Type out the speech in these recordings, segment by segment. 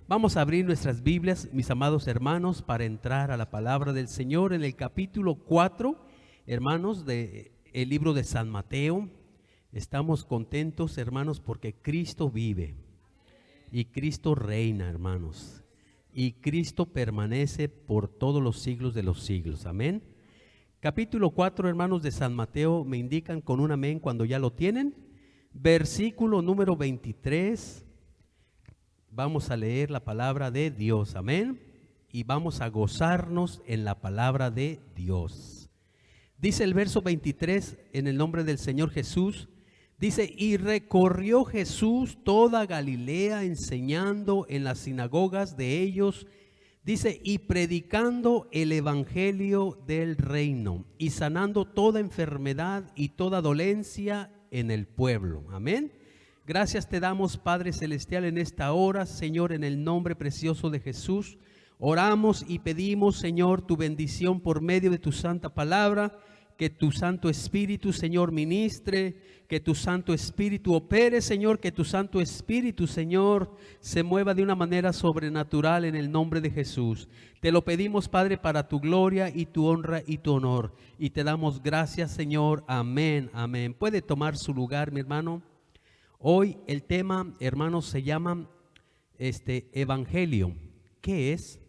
Vamos a abrir nuestras Biblias, mis amados hermanos, para entrar a la palabra del Señor en el capítulo 4, hermanos, del libro de San Mateo. Estamos contentos, hermanos, porque Cristo vive y Cristo reina, hermanos, y Cristo permanece por todos los siglos de los siglos. Amén. Capítulo 4, hermanos, de San Mateo, me indican con un amén cuando ya lo tienen. Versículo número 23. Vamos a leer la palabra de Dios, amén, y vamos a gozarnos en la palabra de Dios. Dice el verso 23, en el nombre del Señor Jesús, dice: y recorrió Jesús toda Galilea, enseñando en las sinagogas de ellos, dice, y predicando el evangelio del reino, y sanando toda enfermedad y toda dolencia en el pueblo. Amén. Gracias te damos, Padre Celestial, en esta hora, Señor, en el nombre precioso de Jesús. Oramos y pedimos, Señor, tu bendición por medio de tu santa palabra, que tu Santo Espíritu, Señor, ministre, que tu Santo Espíritu opere, Señor, que tu Santo Espíritu, Señor, se mueva de una manera sobrenatural en el nombre de Jesús. Te lo pedimos, Padre, para tu gloria y tu honra y tu honor. Y te damos gracias, Señor. Amén, amén. Puede tomar su lugar, mi hermano. Hoy el tema, hermanos, se llama evangelio. ¿Qué es?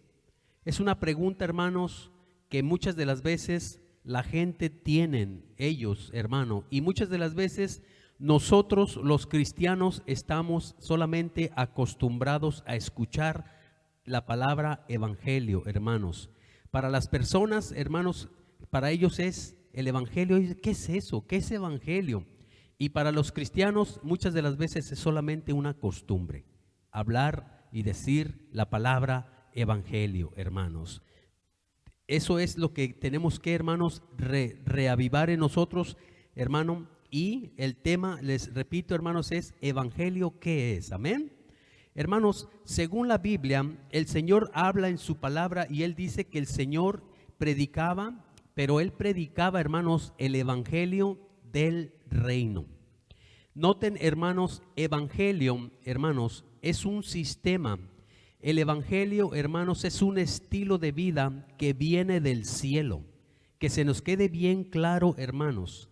Es una pregunta, hermanos, que muchas de las veces la gente tienen, ellos, hermano, y muchas de las veces nosotros los cristianos estamos solamente acostumbrados a escuchar la palabra evangelio, hermanos. Para las personas, hermanos, para ellos es el evangelio. ¿Qué es eso? ¿Qué es evangelio? Y para los cristianos muchas de las veces es solamente una costumbre, hablar y decir la palabra evangelio, hermanos. Eso es lo que tenemos que, hermanos, reavivar en nosotros, hermano. Y el tema, les repito, hermanos, es evangelio. ¿Qué es? Amén. Hermanos, según la Biblia, el Señor habla en su palabra y Él dice que el Señor predicaba, pero Él predicaba, hermanos, el evangelio del reino. Noten, hermanos, evangelio, hermanos, es un sistema. El evangelio, hermanos, es un estilo de vida que viene del cielo. Que se nos quede bien claro, hermanos.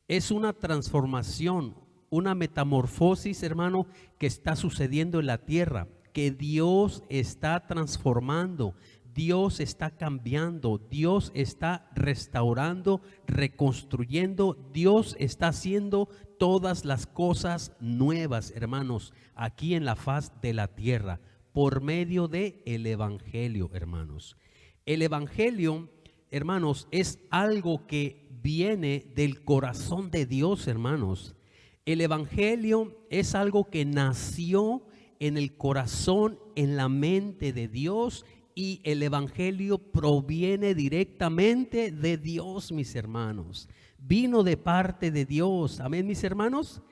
Es una transformación, una metamorfosis, hermano, que está sucediendo en la tierra, que Dios está transformando. Dios está cambiando, Dios está restaurando, reconstruyendo, Dios está haciendo todas las cosas nuevas, hermanos, aquí en la faz de la tierra, por medio de el evangelio, hermanos. El evangelio, hermanos, es algo que viene del corazón de Dios, hermanos. El evangelio es algo que nació en el corazón, en la mente de Dios. Y el evangelio proviene directamente de Dios, mis hermanos. Vino de parte de Dios. Amén, mis hermanos.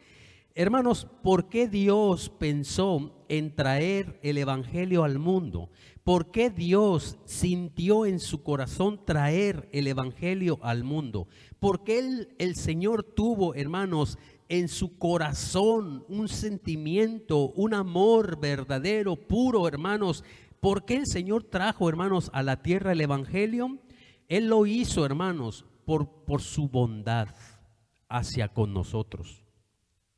Hermanos, ¿por qué Dios pensó en traer el evangelio al mundo? ¿Por qué Dios sintió en su corazón traer el evangelio al mundo? ¿Por qué el Señor tuvo, hermanos, en su corazón un sentimiento, un amor verdadero, puro, hermanos? ¿Por qué el Señor trajo, hermanos, a la tierra el evangelio? Él lo hizo, hermanos, por su bondad hacia con nosotros,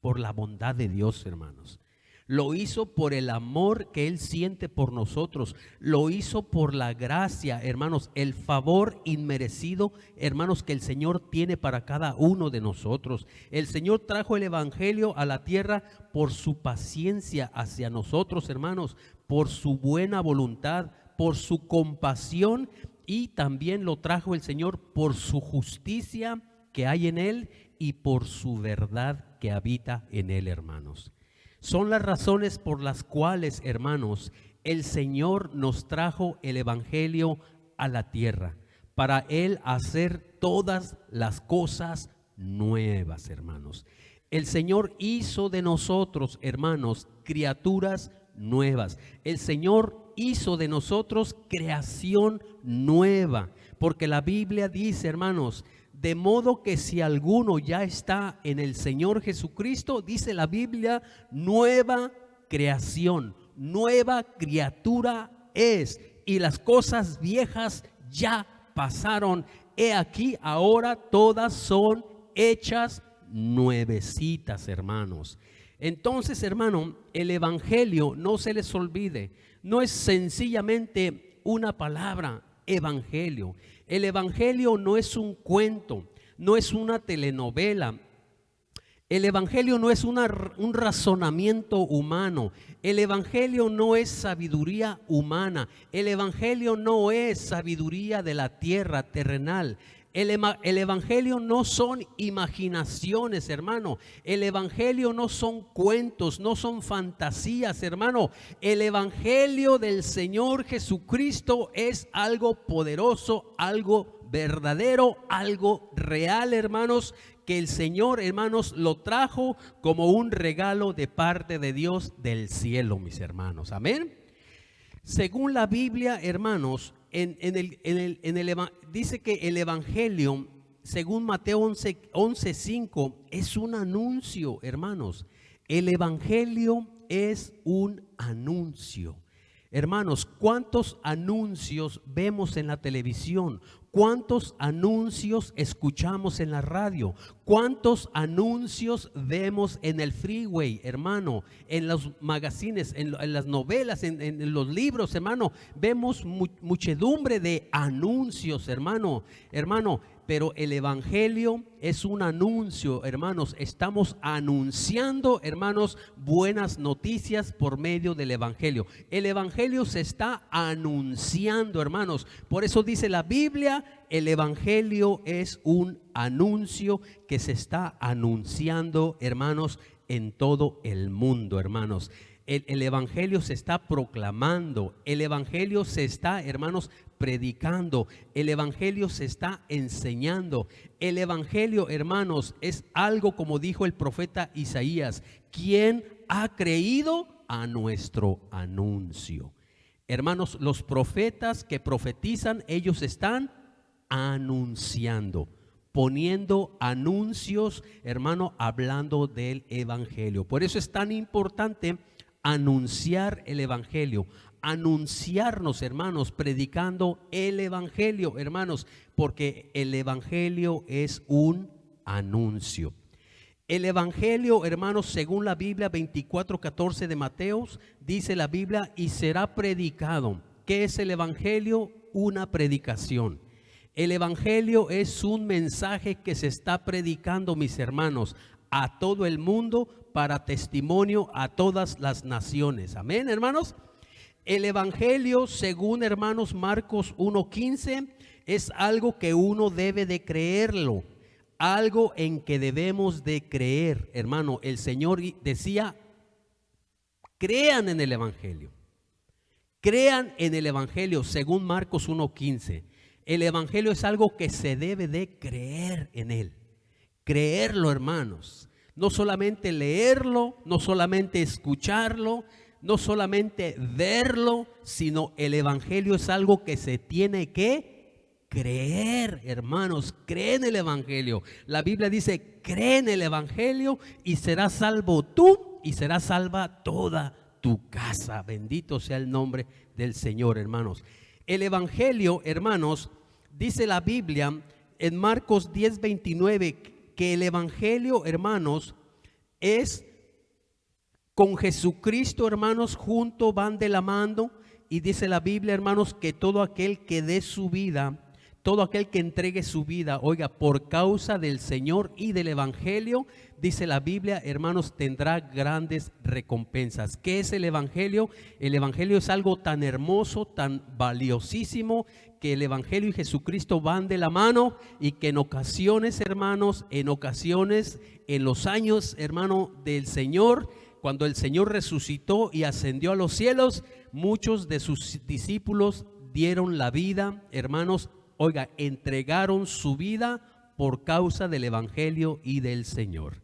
por la bondad de Dios, hermanos. Lo hizo por el amor que Él siente por nosotros. Lo hizo por la gracia, hermanos, el favor inmerecido, hermanos, que el Señor tiene para cada uno de nosotros. El Señor trajo el evangelio a la tierra por su paciencia hacia nosotros, hermanos, por su buena voluntad, por su compasión, y también lo trajo el Señor por su justicia que hay en Él y por su verdad que habita en Él, hermanos. Son las razones por las cuales, hermanos, el Señor nos trajo el evangelio a la tierra, para Él hacer todas las cosas nuevas, hermanos. El Señor hizo de nosotros, hermanos, criaturas nuevas. El Señor hizo de nosotros creación nueva, porque la Biblia dice, hermanos, de modo que si alguno ya está en el Señor Jesucristo, dice la Biblia, nueva creación, nueva criatura es, y las cosas viejas ya pasaron. He aquí, ahora todas son hechas nuevecitas, hermanos. Entonces, hermano, el evangelio, no se les olvide, no es sencillamente una palabra, evangelio. El evangelio no es un cuento, no es una telenovela. El evangelio no es un razonamiento humano. El evangelio no es sabiduría humana. El evangelio no es sabiduría de la tierra terrenal. El evangelio no son imaginaciones, hermano. El evangelio no son cuentos, no son fantasías, hermano. El evangelio del Señor Jesucristo es algo poderoso, algo verdadero, algo real, hermanos, que el Señor, hermanos, lo trajo como un regalo de parte de Dios del cielo, mis hermanos. Amén. Según la Biblia, hermanos, dice que el evangelio, según Mateo 11:5, es un anuncio, hermanos. El evangelio es un anuncio. Hermanos, ¿cuántos anuncios vemos en la televisión? ¿Cuántos anuncios escuchamos en la radio? ¿Cuántos anuncios vemos en el freeway, hermano? En los magazines, en las novelas, en los libros, hermano. Vemos muchedumbre de anuncios, hermano. Pero el evangelio es un anuncio, hermanos. Estamos anunciando, hermanos, buenas noticias por medio del evangelio. El evangelio se está anunciando, hermanos. Por eso dice la Biblia, el evangelio es un anuncio que se está anunciando, hermanos, en todo el mundo, hermanos. El evangelio se está proclamando, el evangelio se está, hermanos, predicando, el evangelio se está enseñando. El evangelio, hermanos, es algo como dijo el profeta Isaías: ¿quién ha creído a nuestro anuncio? Hermanos, los profetas que profetizan, ellos están anunciando, poniendo anuncios, hermano, hablando del evangelio. Por eso es tan importante anunciar el evangelio, anunciarnos, hermanos, predicando el evangelio, hermanos, porque el evangelio es un anuncio. El evangelio, hermanos, según la Biblia 24:14 de Mateos, dice la Biblia: y será predicado. ¿Qué es el evangelio? Una predicación. El evangelio es un mensaje que se está predicando, mis hermanos, a todo el mundo, para testimonio a todas las naciones. Amén, hermanos. El evangelio, según, hermanos, Marcos 1:15, es algo que uno debe de creerlo, algo en que debemos de creer, hermano. El Señor decía: crean en el evangelio, crean en el evangelio, según Marcos 1:15. El evangelio es algo que se debe de creer en él, creerlo, hermanos. No solamente leerlo, no solamente escucharlo, no solamente verlo, sino el evangelio es algo que se tiene que creer, hermanos. Cree en el evangelio. La Biblia dice: cree en el evangelio y serás salvo tú y será salva toda tu casa. Bendito sea el nombre del Señor, hermanos. El evangelio, hermanos, dice la Biblia en Marcos 10:29, que el evangelio, hermanos, es con Jesucristo, hermanos, juntos van de la mano. Y dice la Biblia, hermanos, que todo aquel que dé su vida, todo aquel que entregue su vida, oiga, por causa del Señor y del evangelio, dice la Biblia, hermanos, tendrá grandes recompensas. ¿Qué es el evangelio? El evangelio es algo tan hermoso, tan valiosísimo, que el evangelio y Jesucristo van de la mano, y que en ocasiones, hermanos, en los años, hermano, del Señor, cuando el Señor resucitó y ascendió a los cielos, muchos de sus discípulos dieron la vida, hermanos, oiga, entregaron su vida por causa del evangelio y del Señor.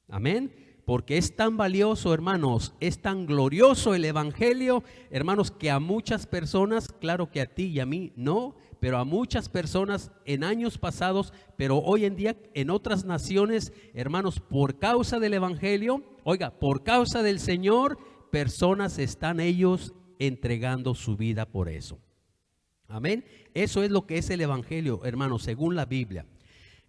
Amén. Porque es tan valioso, hermanos, es tan glorioso el evangelio, hermanos, que a muchas personas, claro que a ti y a mí no, pero a muchas personas en años pasados, pero hoy en día en otras naciones, hermanos, por causa del evangelio, oiga, por causa del Señor, personas están ellos entregando su vida por eso. Amén. Eso es lo que es el evangelio, hermanos, según la Biblia.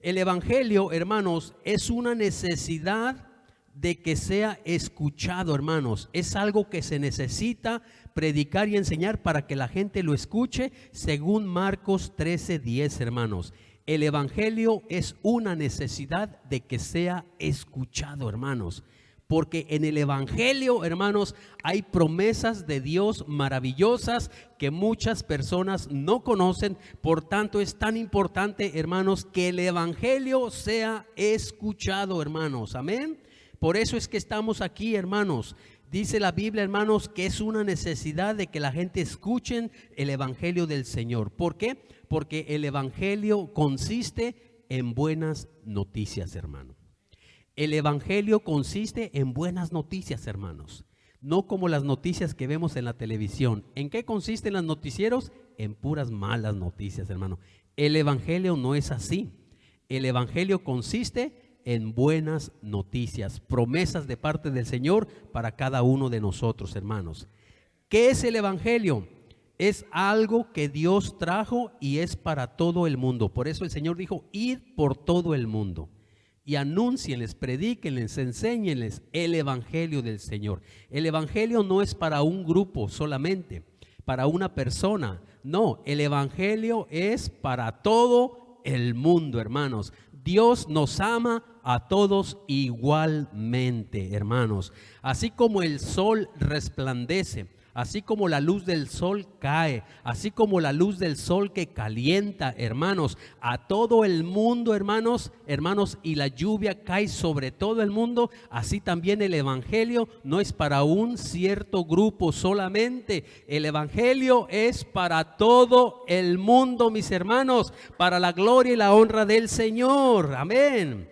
El evangelio, hermanos, es una necesidad de que sea escuchado, hermanos. Es algo que se necesita predicar y enseñar para que la gente lo escuche, según Marcos 13:10, hermanos. El evangelio es una necesidad de que sea escuchado, hermanos. Porque en el evangelio, hermanos, hay promesas de Dios maravillosas que muchas personas no conocen. Por tanto, es tan importante, hermanos, que el evangelio sea escuchado, hermanos. Amén. Por eso es que estamos aquí, hermanos. Dice la Biblia, hermanos, que es una necesidad de que la gente escuche el evangelio del Señor. ¿Por qué? Porque el evangelio consiste en buenas noticias, hermano. El evangelio consiste en buenas noticias, hermanos. No como las noticias que vemos en la televisión. ¿En qué consisten los noticieros? En puras malas noticias, hermano. El evangelio no es así. El evangelio consiste en buenas noticias, promesas de parte del Señor para cada uno de nosotros, hermanos. ¿Qué es el evangelio? Es algo que Dios trajo y es para todo el mundo. Por eso el Señor dijo, id por todo el mundo y anúncienles, predíquenles, enséñenles el evangelio del Señor. El evangelio no es para un grupo solamente, para una persona. No, el evangelio es para todo el mundo, hermanos. Dios nos ama a todos igualmente, hermanos. Así como el sol resplandece, así como la luz del sol cae, así como la luz del sol que calienta, hermanos, a todo el mundo, hermanos, y la lluvia cae sobre todo el mundo, así también el evangelio no es para un cierto grupo solamente. El evangelio es para todo el mundo, mis hermanos, para la gloria y la honra del Señor. Amén.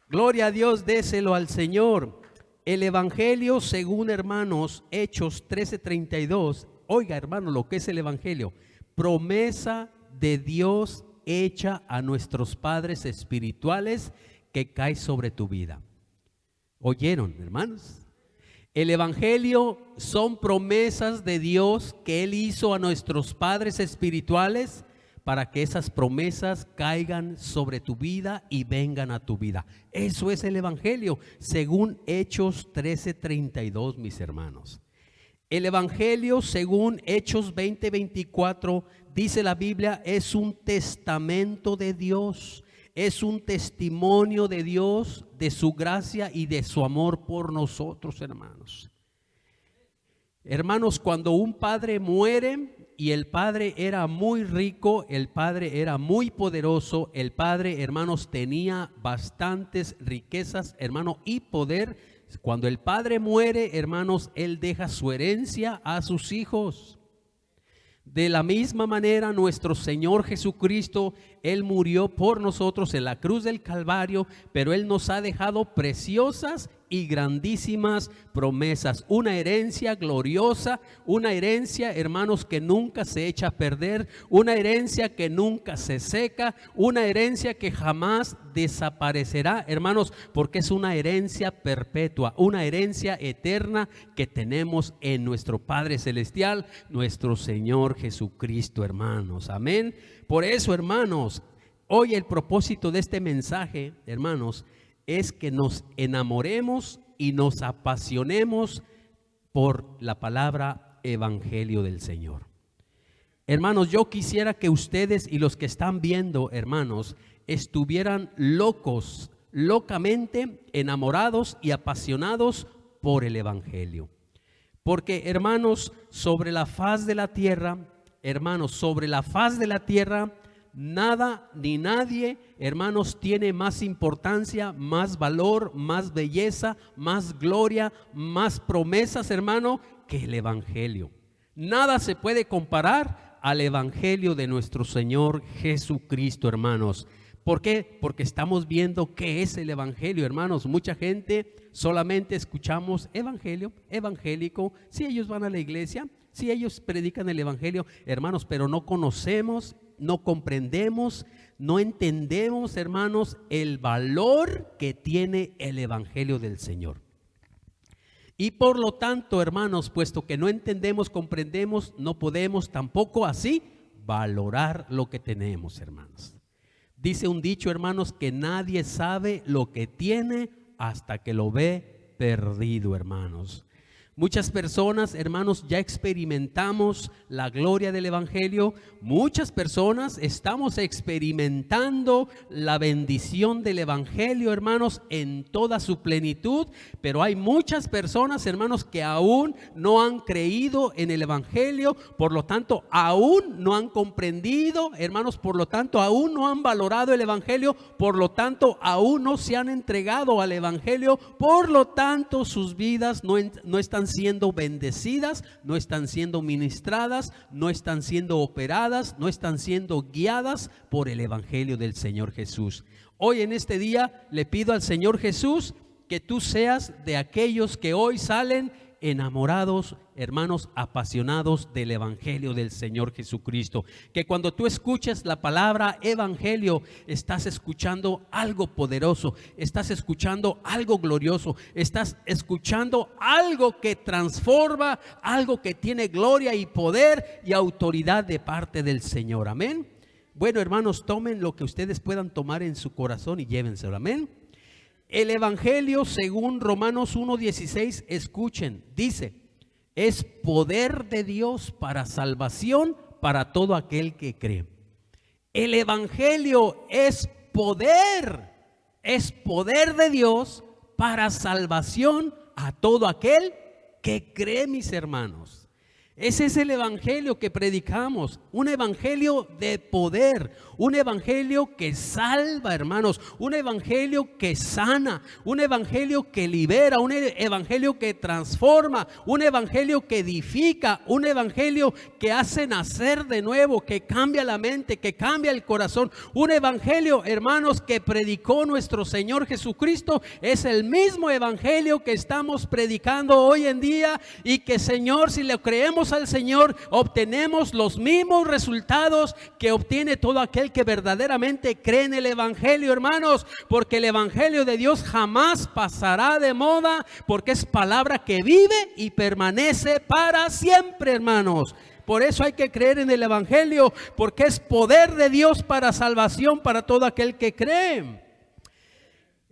Gloria a Dios, déselo al Señor. El evangelio, según, hermanos, Hechos 13:32, oiga, hermano, lo que es el evangelio: promesa de Dios hecha a nuestros padres espirituales que cae sobre tu vida. ¿Oyeron, hermanos? El evangelio son promesas de Dios que Él hizo a nuestros padres espirituales para que esas promesas caigan sobre tu vida y vengan a tu vida. Eso es el evangelio, según Hechos 13:32, mis hermanos. El evangelio, según Hechos 20:24, dice la Biblia, es un testamento de Dios, es un testimonio de Dios, de su gracia y de su amor por nosotros, hermanos. Hermanos, cuando un padre muere y el padre era muy rico, el padre era muy poderoso, el padre, hermanos, tenía bastantes riquezas, hermano, y poder. Cuando el padre muere, hermanos, él deja su herencia a sus hijos. De la misma manera, nuestro Señor Jesucristo, Él murió por nosotros en la cruz del Calvario, pero Él nos ha dejado preciosas y grandísimas promesas, una herencia gloriosa, una herencia, hermanos, que nunca se echa a perder, una herencia que nunca se seca, una herencia que jamás desaparecerá, hermanos, porque es una herencia perpetua, una herencia eterna que tenemos en nuestro Padre Celestial, nuestro Señor Jesucristo, hermanos. Amén. Por eso, hermanos, hoy el propósito de este mensaje, hermanos, es que nos enamoremos y nos apasionemos por la palabra evangelio del Señor. Hermanos, yo quisiera que ustedes y los que están viendo, hermanos, estuvieran locamente enamorados y apasionados por el evangelio. Porque, hermanos, sobre la faz de la tierra, nada ni nadie, hermanos, tiene más importancia, más valor, más belleza, más gloria, más promesas, hermano, que el evangelio. Nada se puede comparar al evangelio de nuestro Señor Jesucristo, hermanos. ¿Por qué? Porque estamos viendo qué es el evangelio, hermanos. Mucha gente solamente escuchamos evangelio, evangélico, si ellos van a la iglesia, si ellos predican el evangelio, hermanos, pero no conocemos, no comprendemos, no entendemos, hermanos, el valor que tiene el evangelio del Señor. Y por lo tanto, hermanos, puesto que no entendemos, comprendemos, no podemos tampoco así valorar lo que tenemos, hermanos. Dice un dicho, hermanos, que nadie sabe lo que tiene hasta que lo ve perdido, hermanos. Muchas personas, hermanos, ya experimentamos la gloria del evangelio. Muchas personas estamos experimentando la bendición del evangelio, hermanos, en toda su plenitud. Pero hay muchas personas, hermanos, que aún no han creído en el evangelio. Por lo tanto, aún no han comprendido, hermanos, por lo tanto, aún no han valorado el evangelio. Por lo tanto, aún no se han entregado al evangelio. Por lo tanto, sus vidas no están siendo bendecidas, no están siendo ministradas, no están siendo operadas, no están siendo guiadas por el evangelio del Señor Jesús. Hoy en este día le pido al Señor Jesús que tú seas de aquellos que hoy salen enamorados, hermanos, apasionados del evangelio del Señor Jesucristo. Que cuando tú escuches la palabra evangelio, estás escuchando algo poderoso, estás escuchando algo glorioso, estás escuchando algo que transforma, algo que tiene gloria y poder y autoridad de parte del Señor. Amén. Bueno, hermanos, tomen lo que ustedes puedan tomar en su corazón y llévenselo. Amén. El evangelio, según Romanos 1:16, escuchen, dice: es poder de Dios para salvación para todo aquel que cree. El evangelio es poder de Dios para salvación a todo aquel que cree, mis hermanos. Ese es el evangelio que predicamos, un evangelio de poder, un evangelio que salva, hermanos, un evangelio que sana, un evangelio que libera, un evangelio que transforma, un evangelio que edifica, un evangelio que hace nacer de nuevo, que cambia la mente, que cambia el corazón. Un evangelio, hermanos, que predicó nuestro Señor Jesucristo. Es el mismo evangelio que estamos predicando hoy en día y que, Señor, si le creemos al Señor, obtenemos los mismos resultados que obtiene todo aquel que verdaderamente cree en el evangelio, hermanos, porque el evangelio de Dios jamás pasará de moda, porque es palabra que vive y permanece para siempre, hermanos. Por eso hay que creer en el evangelio, porque es poder de Dios para salvación para todo aquel que cree.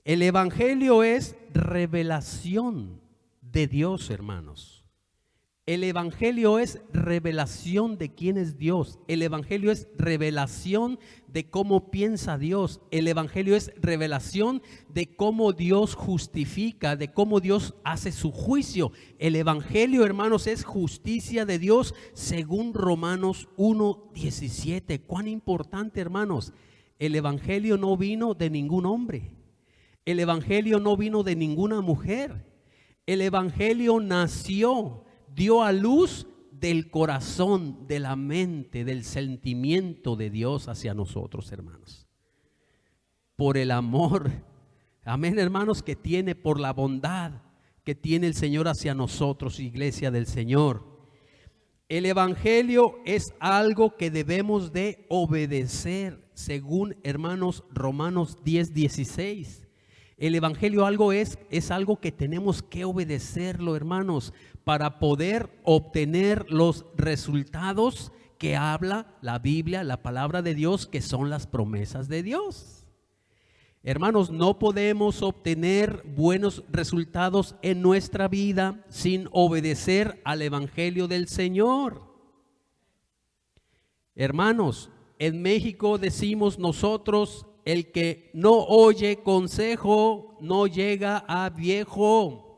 El evangelio es revelación de Dios, hermanos. El evangelio es revelación de quién es Dios. El evangelio es revelación de cómo piensa Dios. El evangelio es revelación de cómo Dios justifica, de cómo Dios hace su juicio. El evangelio, hermanos, es justicia de Dios según Romanos 1:17. Cuán importante, hermanos. El evangelio no vino de ningún hombre. El evangelio no vino de ninguna mujer. El evangelio nació, dio a luz del corazón, de la mente, del sentimiento de Dios hacia nosotros, hermanos. Por el amor, amén, hermanos, que tiene, por la bondad que tiene el Señor hacia nosotros, iglesia del Señor. El evangelio es algo que debemos de obedecer, según, hermanos, Romanos 10:16. El evangelio es algo que tenemos que obedecerlo, hermanos, para poder obtener los resultados que habla la Biblia, la palabra de Dios, que son las promesas de Dios. Hermanos, no podemos obtener buenos resultados en nuestra vida sin obedecer al evangelio del Señor. Hermanos, en México decimos nosotros: el que no oye consejo no llega a viejo.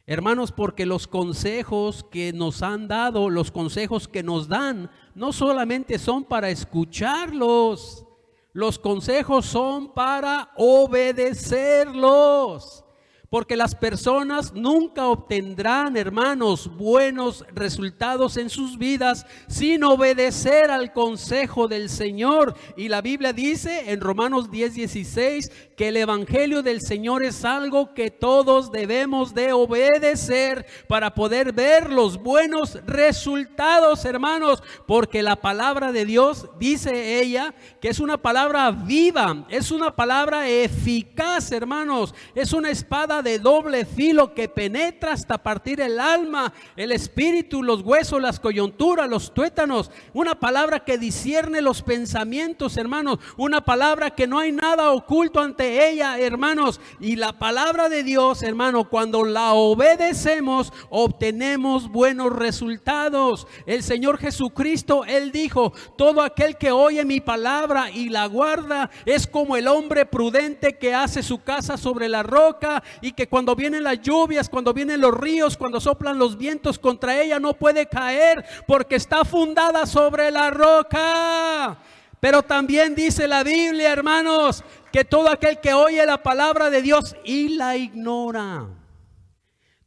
Hermanos, porque los consejos que nos han dado, los consejos que nos dan, no solamente son para escucharlos, los consejos son para obedecerlos. Porque las personas nunca obtendrán, hermanos, buenos resultados en sus vidas sin obedecer al consejo del Señor. Y la Biblia dice en Romanos 10:16 que el evangelio del Señor es algo que todos debemos de obedecer para poder ver los buenos resultados, hermanos, porque la palabra de Dios, dice ella, que es una palabra viva, es una palabra eficaz, hermanos, es una espada de doble filo que penetra hasta partir el alma, el espíritu, los huesos, las coyunturas, los tuétanos, una palabra que discierne los pensamientos, hermanos, una palabra que no hay nada oculto ante ella, hermanos, y la palabra de Dios, hermano, cuando la obedecemos, obtenemos buenos resultados. El Señor Jesucristo, Él dijo, todo aquel que oye mi palabra y la guarda, es como el hombre prudente que hace su casa sobre la roca, y que cuando vienen las lluvias, cuando vienen los ríos, cuando soplan los vientos contra ella, no puede caer, porque está fundada sobre la roca. Pero también dice la Biblia, hermanos, que todo aquel que oye la palabra de Dios y la ignora,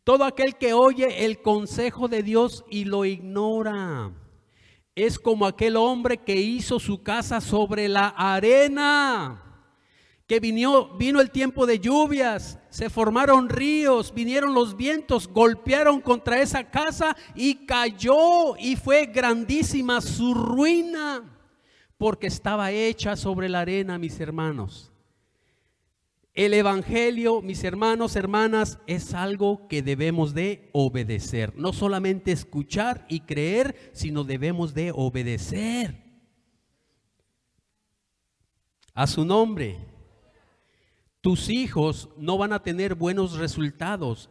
todo aquel que oye el consejo de Dios y lo ignora, es como aquel hombre que hizo su casa sobre la arena, que vino el tiempo de lluvias, se formaron ríos, vinieron los vientos, golpearon contra esa casa y cayó, y fue grandísima su ruina, porque estaba hecha sobre la arena, mis hermanos. El evangelio, mis hermanos, hermanas, es algo que debemos de obedecer. No solamente escuchar y creer, sino debemos de obedecer. A su nombre. Tus hijos no van a tener buenos resultados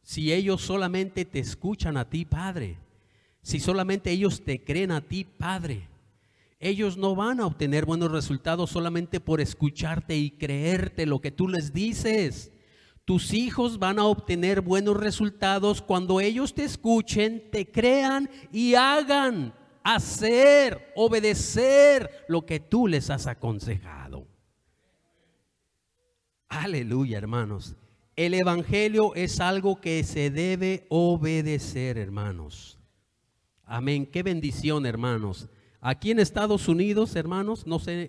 si ellos solamente te escuchan a ti, Padre. Si solamente ellos te creen a ti, Padre. Ellos no van a obtener buenos resultados solamente por escucharte y creerte lo que tú les dices. Tus hijos van a obtener buenos resultados cuando ellos te escuchen, te crean y hagan, hacer, obedecer lo que tú les has aconsejado. Aleluya, hermanos. El evangelio es algo que se debe obedecer, hermanos. Amén. Qué bendición, hermanos. Aquí en Estados Unidos, hermanos, no sé,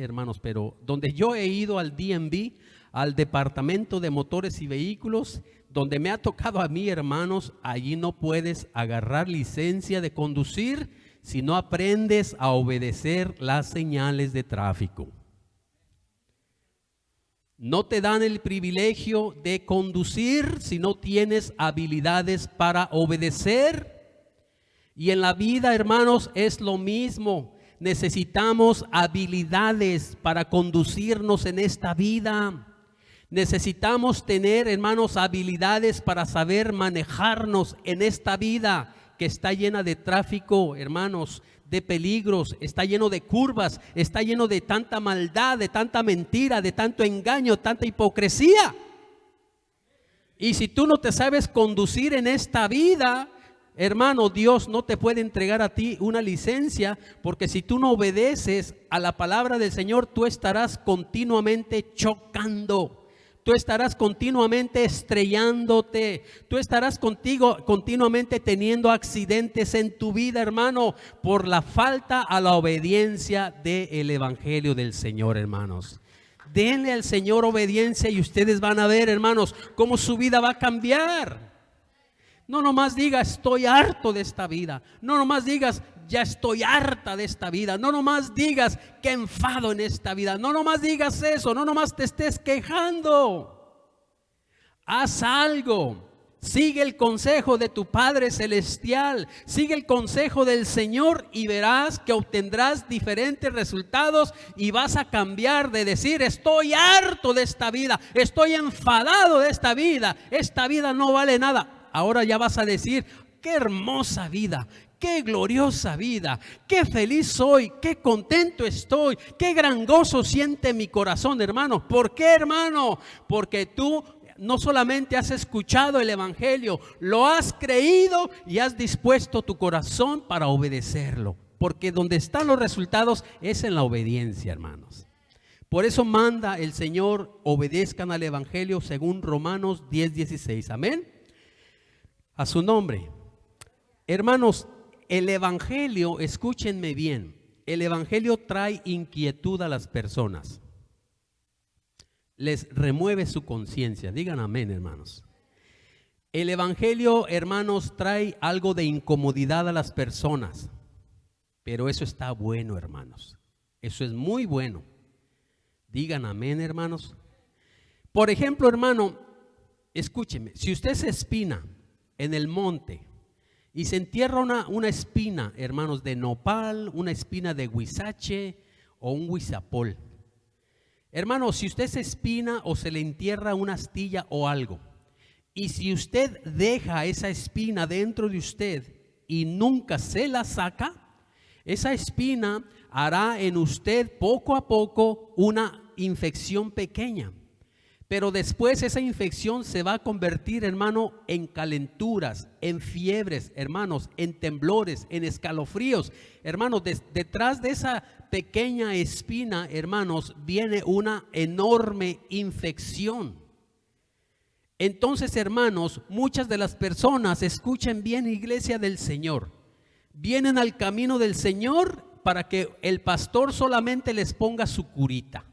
hermanos, pero donde yo he ido al DMV, al Departamento de Motores y Vehículos, donde me ha tocado a mí, hermanos, allí no puedes agarrar licencia de conducir si no aprendes a obedecer las señales de tráfico. No te dan el privilegio de conducir si no tienes habilidades para obedecer. Y en la vida, hermanos, es lo mismo. Necesitamos habilidades para conducirnos en esta vida. Necesitamos tener, hermanos, habilidades para saber manejarnos en esta vida que está llena de tráfico, hermanos, de peligros, está lleno de curvas, está lleno de tanta maldad, de tanta mentira, de tanto engaño, tanta hipocresía. Y si tú no te sabes conducir en esta vida, hermano, Dios no te puede entregar a ti una licencia, porque si tú no obedeces a la palabra del Señor, tú estarás continuamente chocando. Tú estarás continuamente estrellándote. Tú estarás continuamente teniendo accidentes en tu vida, hermano, por la falta a la obediencia del evangelio del Señor, hermanos. Denle al Señor obediencia y ustedes van a ver, hermanos, cómo su vida va a cambiar. No nomás digas, estoy harto de esta vida. No nomás digas, ya estoy harta de esta vida. No nomás digas, qué enfado en esta vida. No nomás digas eso. No nomás te estés quejando. Haz algo. Sigue el consejo de tu Padre Celestial. Sigue el consejo del Señor y verás que obtendrás diferentes resultados y vas a cambiar de decir, estoy harto de esta vida. Estoy enfadado de esta vida. Esta vida no vale nada. Ahora ya vas a decir, qué hermosa vida, qué gloriosa vida, qué feliz soy, qué contento estoy, qué gran gozo siente mi corazón, hermano. ¿Por qué, hermano? Porque tú no solamente has escuchado el evangelio, lo has creído y has dispuesto tu corazón para obedecerlo. Porque donde están los resultados es en la obediencia, hermanos. Por eso manda el Señor, obedezcan al evangelio según Romanos 10:16. Amén. A su nombre. Hermanos, el evangelio, escúchenme bien, el evangelio trae inquietud a las personas. les remueve su conciencia. Digan amén, hermanos. El evangelio, hermanos, trae algo de incomodidad a las personas, pero eso está bueno, hermanos. Eso es muy bueno. Digan amén, hermanos. Por ejemplo, hermano, escúcheme, si usted se espina en el monte y se entierra una espina, hermanos, de nopal, una espina de huizache o un huizapol. Hermano, si usted se espina o se le entierra una astilla o algo, y si usted deja esa espina dentro de usted y nunca se la saca, esa espina hará en usted poco a poco una infección pequeña. Pero después esa infección se va a convertir, hermano, en calenturas, en fiebres, hermanos, en temblores, en escalofríos. Hermanos, detrás de esa pequeña espina, hermanos, viene una enorme infección. Entonces, hermanos, muchas de las personas, escuchen bien, iglesia del Señor, vienen al camino del Señor para que el pastor solamente les ponga su curita.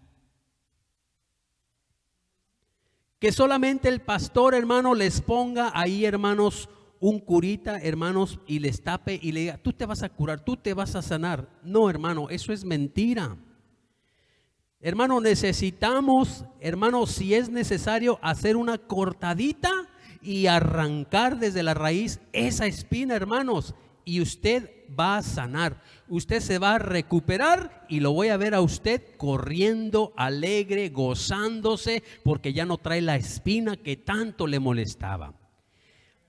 Que solamente el pastor, hermano, les ponga ahí, hermanos, un curita, hermanos, y les tape y le diga, tú te vas a curar, tú te vas a sanar. No, hermano, eso es mentira. Hermano, necesitamos, hermano, si es necesario, hacer una cortadita y arrancar desde la raíz esa espina, hermanos, y usted va a sanar. Usted se va a recuperar y lo voy a ver a usted corriendo, alegre, gozándose, porque ya no trae la espina que tanto le molestaba.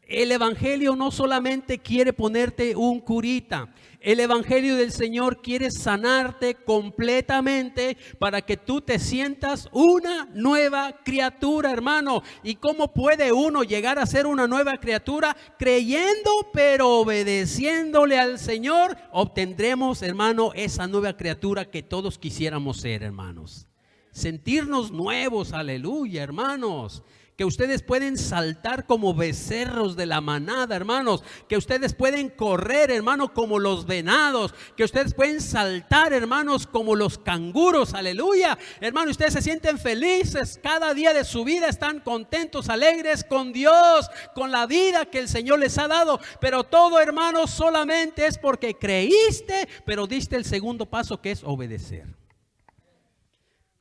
El evangelio no solamente quiere ponerte un curita, el evangelio del Señor quiere sanarte completamente para que tú te sientas una nueva criatura, hermano. ¿Y cómo puede uno llegar a ser una nueva criatura? Creyendo pero obedeciéndole al Señor, obtendremos, hermano, esa nueva criatura que todos quisiéramos ser, hermanos. Sentirnos nuevos, aleluya, hermanos. Que ustedes pueden saltar como becerros de la manada, hermanos. Que ustedes pueden correr, hermano, como los venados. Que ustedes pueden saltar, hermanos, como los canguros, aleluya. Hermano, ustedes se sienten felices cada día de su vida. Están contentos, alegres con Dios, con la vida que el Señor les ha dado. Pero todo, hermano, solamente es porque creíste, pero diste el segundo paso, que es obedecer.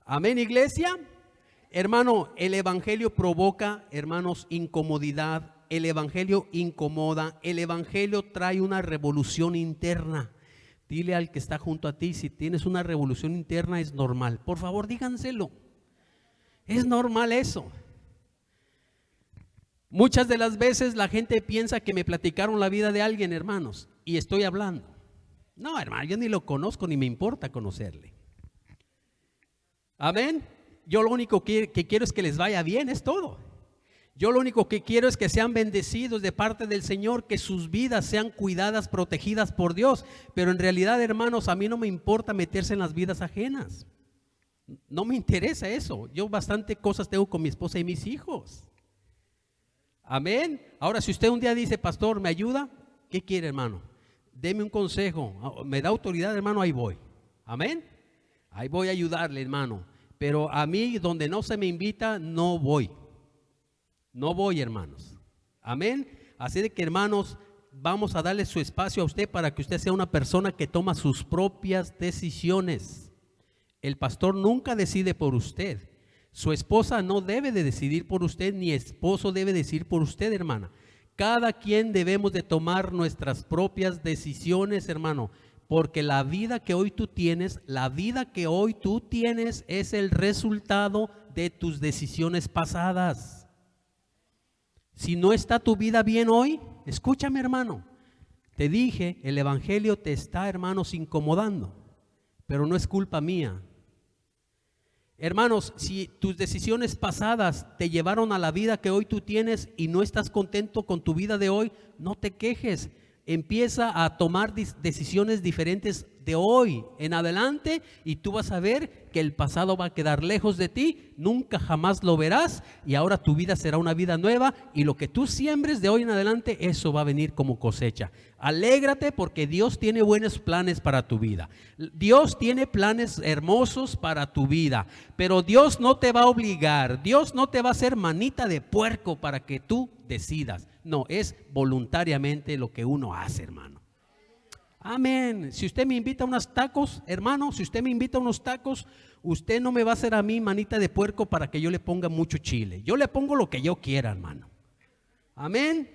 Amén, iglesia. Hermano, el evangelio provoca, hermanos, incomodidad. El evangelio incomoda. El evangelio trae una revolución interna. Dile al que está junto a ti, si tienes una revolución interna es normal. Por favor, díganselo. Es normal eso. Muchas de las veces la gente piensa que me platicaron la vida de alguien, hermanos, y estoy hablando. No, hermano, yo ni lo conozco ni me importa conocerle. Amén. Yo lo único que quiero es que les vaya bien, es todo. Yo lo único que quiero es que sean bendecidos de parte del Señor, que sus vidas sean cuidadas, protegidas por Dios. Pero en realidad, hermanos, a mí no me importa meterse en las vidas ajenas. No me interesa eso. Yo bastante cosas tengo con mi esposa y mis hijos. Amén. Ahora, si usted un día dice, pastor, ¿me ayuda? ¿Qué quiere, hermano? Deme un consejo. ¿Me da autoridad, hermano? Ahí voy. Amén. Ahí voy a ayudarle, hermano. Pero a mí, donde no se me invita, no voy. No voy, hermanos. Amén. Así de que, hermanos, vamos a darle su espacio a usted para que usted sea una persona que toma sus propias decisiones. El pastor nunca decide por usted. Su esposa no debe de decidir por usted, ni esposo debe decidir por usted, hermana. Cada quien debemos de tomar nuestras propias decisiones, hermano. Porque la vida que hoy tú tienes, es el resultado de tus decisiones pasadas. Si no está tu vida bien hoy, escúchame, hermano. Te dije, el evangelio te está, hermanos, incomodando, pero no es culpa mía. Hermanos, si tus decisiones pasadas te llevaron a la vida que hoy tú tienes y no estás contento con tu vida de hoy, no te quejes. empieza a tomar decisiones diferentes de hoy en adelante, y tú vas a ver que el pasado va a quedar lejos de ti, nunca jamás lo verás, y ahora tu vida será una vida nueva, y lo que tú siembres de hoy en adelante, eso va a venir como cosecha. Alégrate porque Dios tiene buenos planes para tu vida. Dios tiene planes hermosos para tu vida, pero Dios no te va a obligar, Dios no te va a hacer manita de puerco para que tú decidas. No, es voluntariamente lo que uno hace, hermano. Amén. Si usted me invita a unos tacos, hermano, si usted me invita a unos tacos, usted no me va a hacer a mí manita de puerco para que yo le ponga mucho chile. Yo le pongo lo que yo quiera, hermano. Amén.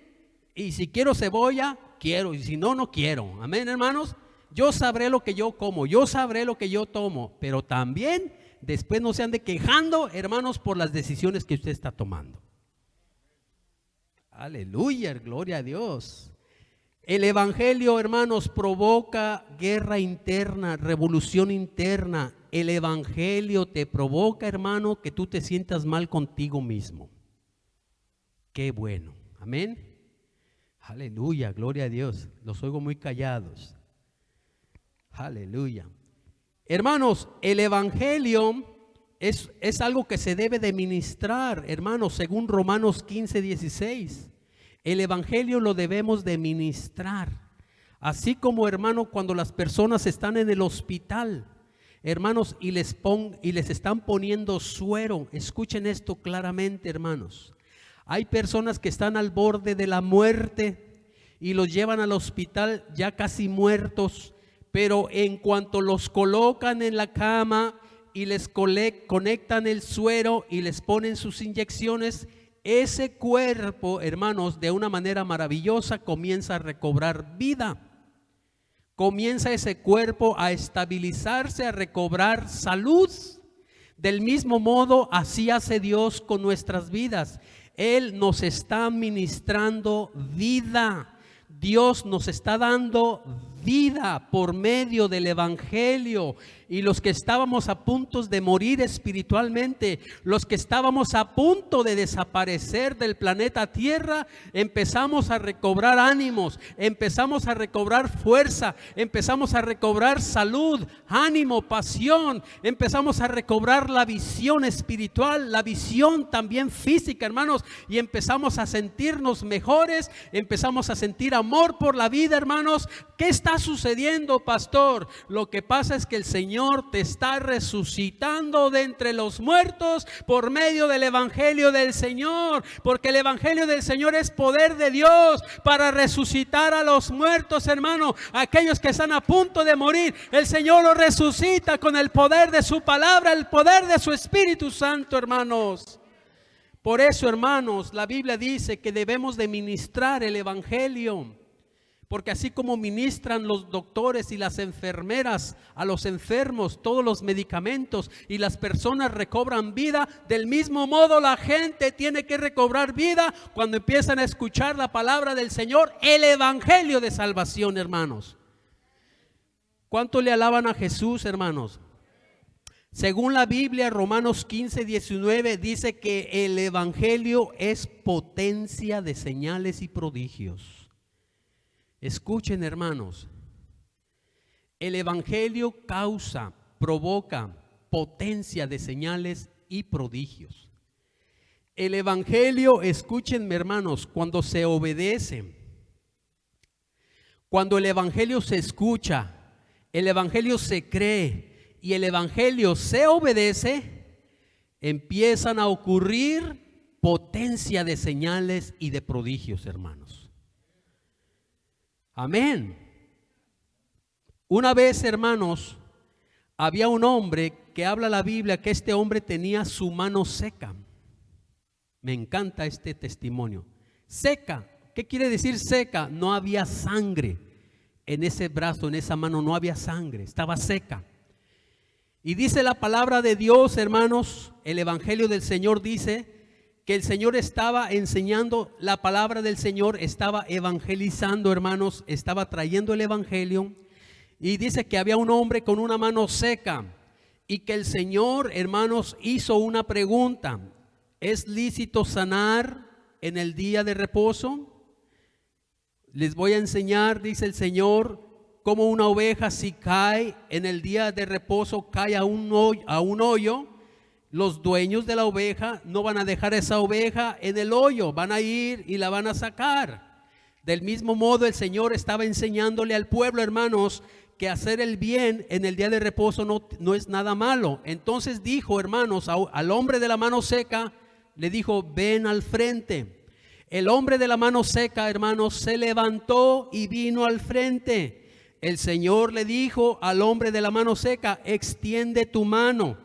Y si quiero cebolla, quiero. Y si no, no quiero. Amén, hermanos. Yo sabré lo que yo como, yo sabré lo que yo tomo. Pero también después no se ande quejando, hermanos, por las decisiones que usted está tomando. Aleluya, gloria a Dios. El evangelio, hermanos, provoca guerra interna, revolución interna. El evangelio te provoca, hermano, que tú te sientas mal contigo mismo. Qué bueno. Amén. Aleluya, gloria a Dios. Los oigo muy callados. Aleluya. Hermanos, el evangelio es algo que se debe de ministrar, hermanos, según Romanos 15:16. El evangelio lo debemos de ministrar. Así como, hermano, cuando las personas están en el hospital, hermanos, y les están poniendo suero. Escuchen esto claramente, hermanos. Hay personas que están al borde de la muerte y los llevan al hospital ya casi muertos, pero en cuanto los colocan en la cama y les conectan el suero y les ponen sus inyecciones, ese cuerpo, hermanos, de una manera maravillosa comienza a recobrar vida. Comienza ese cuerpo a estabilizarse, a recobrar salud. Del mismo modo, así hace Dios con nuestras vidas. Él nos está ministrando vida. Dios nos está dando vida por medio del evangelio. Y los que estábamos a punto de morir espiritualmente, los que estábamos a punto de desaparecer del planeta Tierra, empezamos a recobrar ánimos, empezamos a recobrar fuerza, empezamos a recobrar salud, ánimo, pasión, empezamos a recobrar la visión espiritual, la visión también física, hermanos, y empezamos a sentirnos mejores, empezamos a sentir amor por la vida, hermanos. ¿Qué está sucediendo, pastor? Lo que pasa es que el Señor te está resucitando de entre los muertos por medio del evangelio del Señor, porque el evangelio del Señor es poder de Dios para resucitar a los muertos, hermano. Aquellos que están a punto de morir, el Señor los resucita con el poder de su palabra, el poder de su Espíritu Santo, hermanos. Por eso, hermanos, la Biblia dice que debemos de ministrar el evangelio. Porque así como ministran los doctores y las enfermeras a los enfermos todos los medicamentos y las personas recobran vida, del mismo modo la gente tiene que recobrar vida cuando empiezan a escuchar la palabra del Señor, el evangelio de salvación, hermanos. ¿Cuánto le alaban a Jesús, hermanos? Según la Biblia, Romanos 15:19 dice que el evangelio es potencia de señales y prodigios. Escuchen, hermanos, el evangelio provoca potencia de señales y prodigios. El evangelio, escúchenme, hermanos, cuando se obedece, cuando el evangelio se escucha, el evangelio se cree y el evangelio se obedece, empiezan a ocurrir potencia de señales y de prodigios, hermanos. Amén. Una vez, hermanos, había un hombre que habla la Biblia que este hombre tenía su mano seca. Me encanta este testimonio. Seca. ¿Qué quiere decir seca? No había sangre en ese brazo, en esa mano no había sangre, estaba seca. Y dice la palabra de Dios, hermanos, el evangelio del Señor dice que el Señor estaba enseñando la palabra del Señor, estaba evangelizando, hermanos, estaba trayendo el evangelio. Y dice que había un hombre con una mano seca y que el Señor, hermanos, hizo una pregunta: ¿es lícito sanar en el día de reposo? Les voy a enseñar, dice el Señor, cómo una oveja si cae en el día de reposo, cae a un hoyo. Los dueños de la oveja no van a dejar esa oveja en el hoyo, van a ir y la van a sacar. Del mismo modo el Señor estaba enseñándole al pueblo, hermanos, que hacer el bien en el día de reposo no es nada malo. Entonces dijo, hermanos, al hombre de la mano seca, le dijo, ven al frente. El hombre de la mano seca, hermanos, se levantó y vino al frente. El Señor le dijo al hombre de la mano seca, extiende tu mano.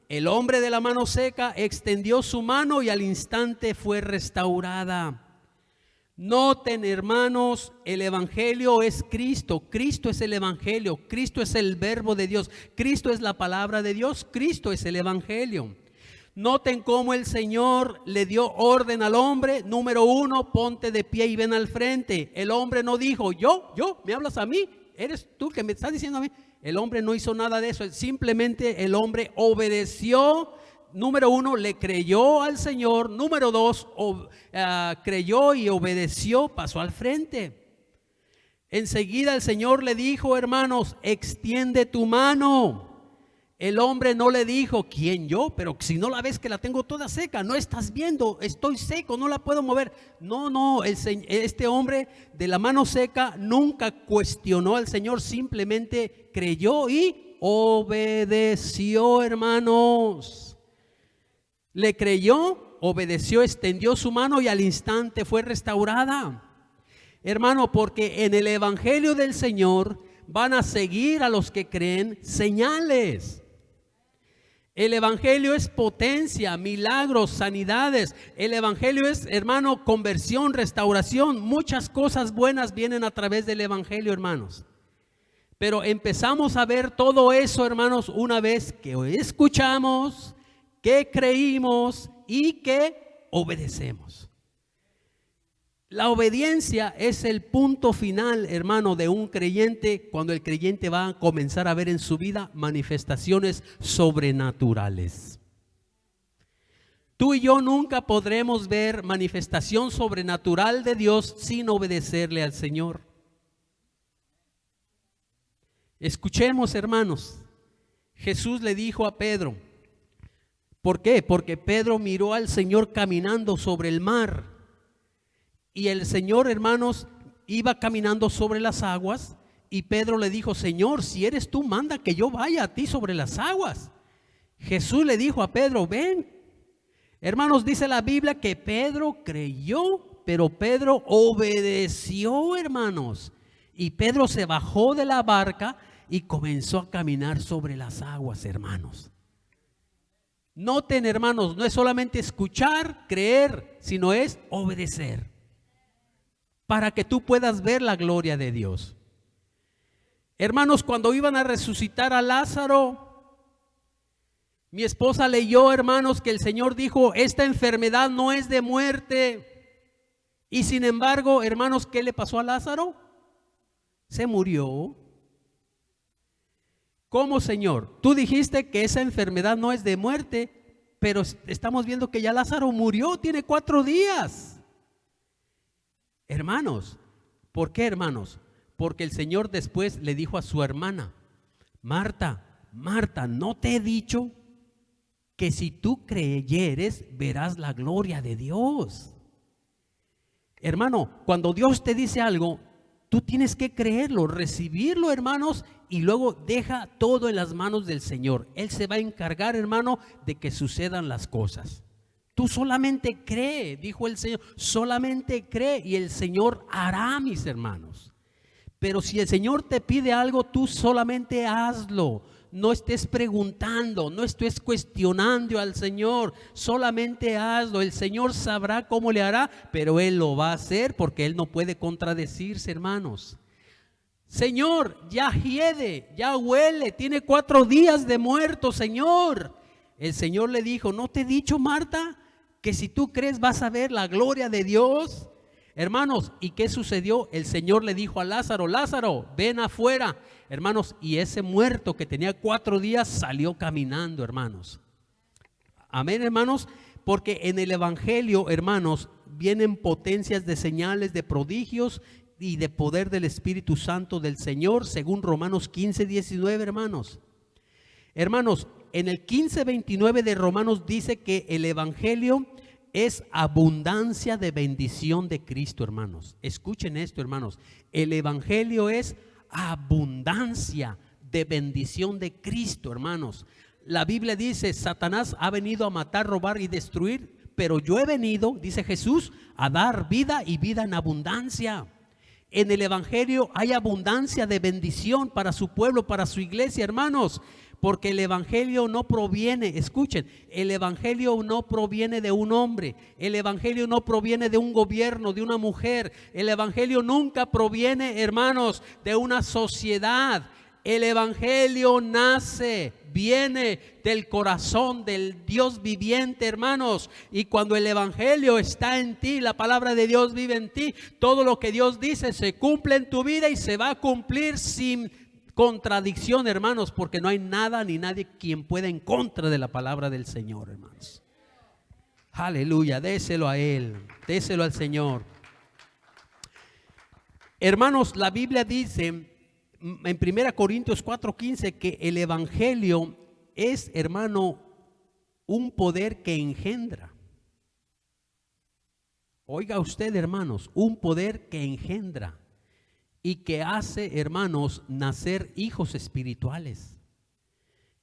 El hombre de la mano seca extendió su mano y al instante fue restaurada. Noten, hermanos, el evangelio es Cristo. Cristo es el evangelio. Cristo es el verbo de Dios. Cristo es la palabra de Dios. Cristo es el evangelio. Noten cómo el Señor le dio orden al hombre. Número 1, ponte de pie y ven al frente. El hombre no dijo, yo, ¿me hablas a mí? ¿Eres tú que me estás diciendo a mí? El hombre no hizo nada de eso. Simplemente el hombre obedeció. Número 1, le creyó al Señor. Número 2, creyó y obedeció, pasó al frente. Enseguida el Señor le dijo, hermanos, extiende tu mano. El hombre no le dijo, ¿quién yo? Pero si no la ves que la tengo toda seca, no estás viendo, estoy seco, no la puedo mover. No, este hombre de la mano seca nunca cuestionó al Señor, simplemente creyó y obedeció, hermanos. Le creyó, obedeció, extendió su mano y al instante fue restaurada. Hermano, porque en el evangelio del Señor van a seguir a los que creen señales. El evangelio es potencia, milagros, sanidades. El evangelio es, hermano, conversión, restauración. Muchas cosas buenas vienen a través del evangelio, hermanos. Pero empezamos a ver todo eso, hermanos, una vez que escuchamos, que creímos y que obedecemos. La obediencia es el punto final, hermano, de un creyente, cuando el creyente va a comenzar a ver en su vida manifestaciones sobrenaturales. Tú y yo nunca podremos ver manifestación sobrenatural de Dios sin obedecerle al Señor. Escuchemos, hermanos. Jesús le dijo a Pedro, ¿por qué? Porque Pedro miró al Señor caminando sobre el mar. Y el Señor, hermanos, iba caminando sobre las aguas y Pedro le dijo, Señor, si eres tú, manda que yo vaya a ti sobre las aguas. Jesús le dijo a Pedro, ven. Hermanos, dice la Biblia que Pedro creyó, pero Pedro obedeció, hermanos. Y Pedro se bajó de la barca y comenzó a caminar sobre las aguas, hermanos. Noten, hermanos, no es solamente escuchar, creer, sino es obedecer, para que tú puedas ver la gloria de Dios. Hermanos, cuando iban a resucitar a Lázaro, mi esposa leyó, hermanos, que el Señor dijo, esta enfermedad no es de muerte. Y sin embargo, hermanos, ¿qué le pasó a Lázaro? Se murió. ¿Cómo, Señor? Tú dijiste que esa enfermedad no es de muerte, pero estamos viendo que ya Lázaro murió, tiene 4 días. Hermanos, ¿por qué, hermanos? Porque el Señor después le dijo a su hermana, Marta, ¿no te he dicho que si tú creyeres verás la gloria de Dios? Hermano, cuando Dios te dice algo, tú tienes que creerlo, recibirlo, hermanos, y luego deja todo en las manos del Señor. Él se va a encargar, hermano, de que sucedan las cosas. Tú solamente cree, dijo el Señor, solamente cree y el Señor hará, mis hermanos. Pero si el Señor te pide algo, tú solamente hazlo. No estés preguntando, no estés cuestionando al Señor, solamente hazlo. El Señor sabrá cómo le hará, pero Él lo va a hacer porque Él no puede contradecirse, hermanos. Señor, ya hiede, ya huele, tiene 4 días de muerto, Señor. El Señor le dijo, ¿no te he dicho, Marta, que si tú crees vas a ver la gloria de Dios? Hermanos, ¿y qué sucedió? El Señor le dijo a Lázaro, Lázaro, ven afuera. Hermanos, y ese muerto que tenía 4 días salió caminando, hermanos. Amén, hermanos, porque en el evangelio, hermanos, vienen potencias de señales, de prodigios, y de poder del Espíritu Santo del Señor, según Romanos 15, 19, hermanos. Hermanos, en el 15, 29 de Romanos dice que el Evangelio es abundancia de bendición de Cristo, hermanos. Escuchen esto, hermanos. El Evangelio es abundancia de bendición de Cristo, hermanos. La Biblia dice, Satanás ha venido a matar, robar y destruir, pero yo he venido, dice Jesús, a dar vida y vida en abundancia. En el Evangelio hay abundancia de bendición para su pueblo, para su iglesia, hermanos. Porque el Evangelio no proviene, escuchen, el Evangelio no proviene de un hombre, el Evangelio no proviene de un gobierno, de una mujer, el Evangelio nunca proviene, hermanos, de una sociedad. El Evangelio nace, viene del corazón del Dios viviente, hermanos. Y cuando el Evangelio está en ti, la palabra de Dios vive en ti, todo lo que Dios dice se cumple en tu vida y se va a cumplir sin contradicción, hermanos, porque no hay nada ni nadie quien pueda en contra de la palabra del Señor, hermanos. Aleluya, déselo a Él, déselo al Señor. Hermanos, la Biblia dice en 1 Corintios 4:15 que el Evangelio es, hermano, un poder que engendra. Oiga usted, hermanos, un poder que engendra y que hace, hermanos, nacer hijos espirituales.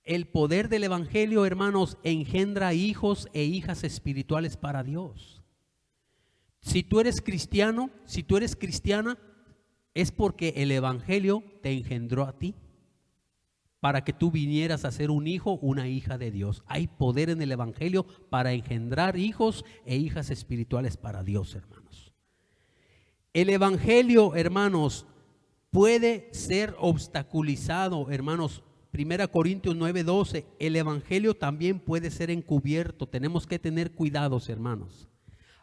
El poder del Evangelio, hermanos, engendra hijos e hijas espirituales para Dios. Si tú eres cristiano, si tú eres cristiana, es porque el Evangelio te engendró a ti, para que tú vinieras a ser un hijo, una hija de Dios. Hay poder en el Evangelio para engendrar hijos e hijas espirituales para Dios, hermanos. El Evangelio, hermanos, puede ser obstaculizado, hermanos. 1 Corintios 9:12, el Evangelio también puede ser encubierto. Tenemos que tener cuidados, hermanos.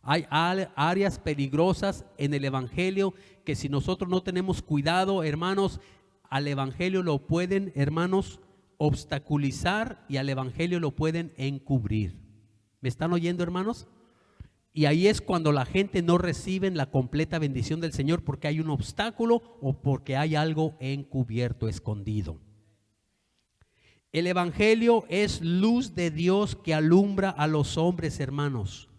Hay áreas peligrosas en el Evangelio que si nosotros no tenemos cuidado, hermanos, al Evangelio lo pueden, hermanos, obstaculizar y al Evangelio lo pueden encubrir. ¿Me están oyendo, hermanos? Y ahí es cuando la gente no recibe la completa bendición del Señor, porque hay un obstáculo o porque hay algo encubierto, escondido. El Evangelio es luz de Dios que alumbra a los hombres, hermanos.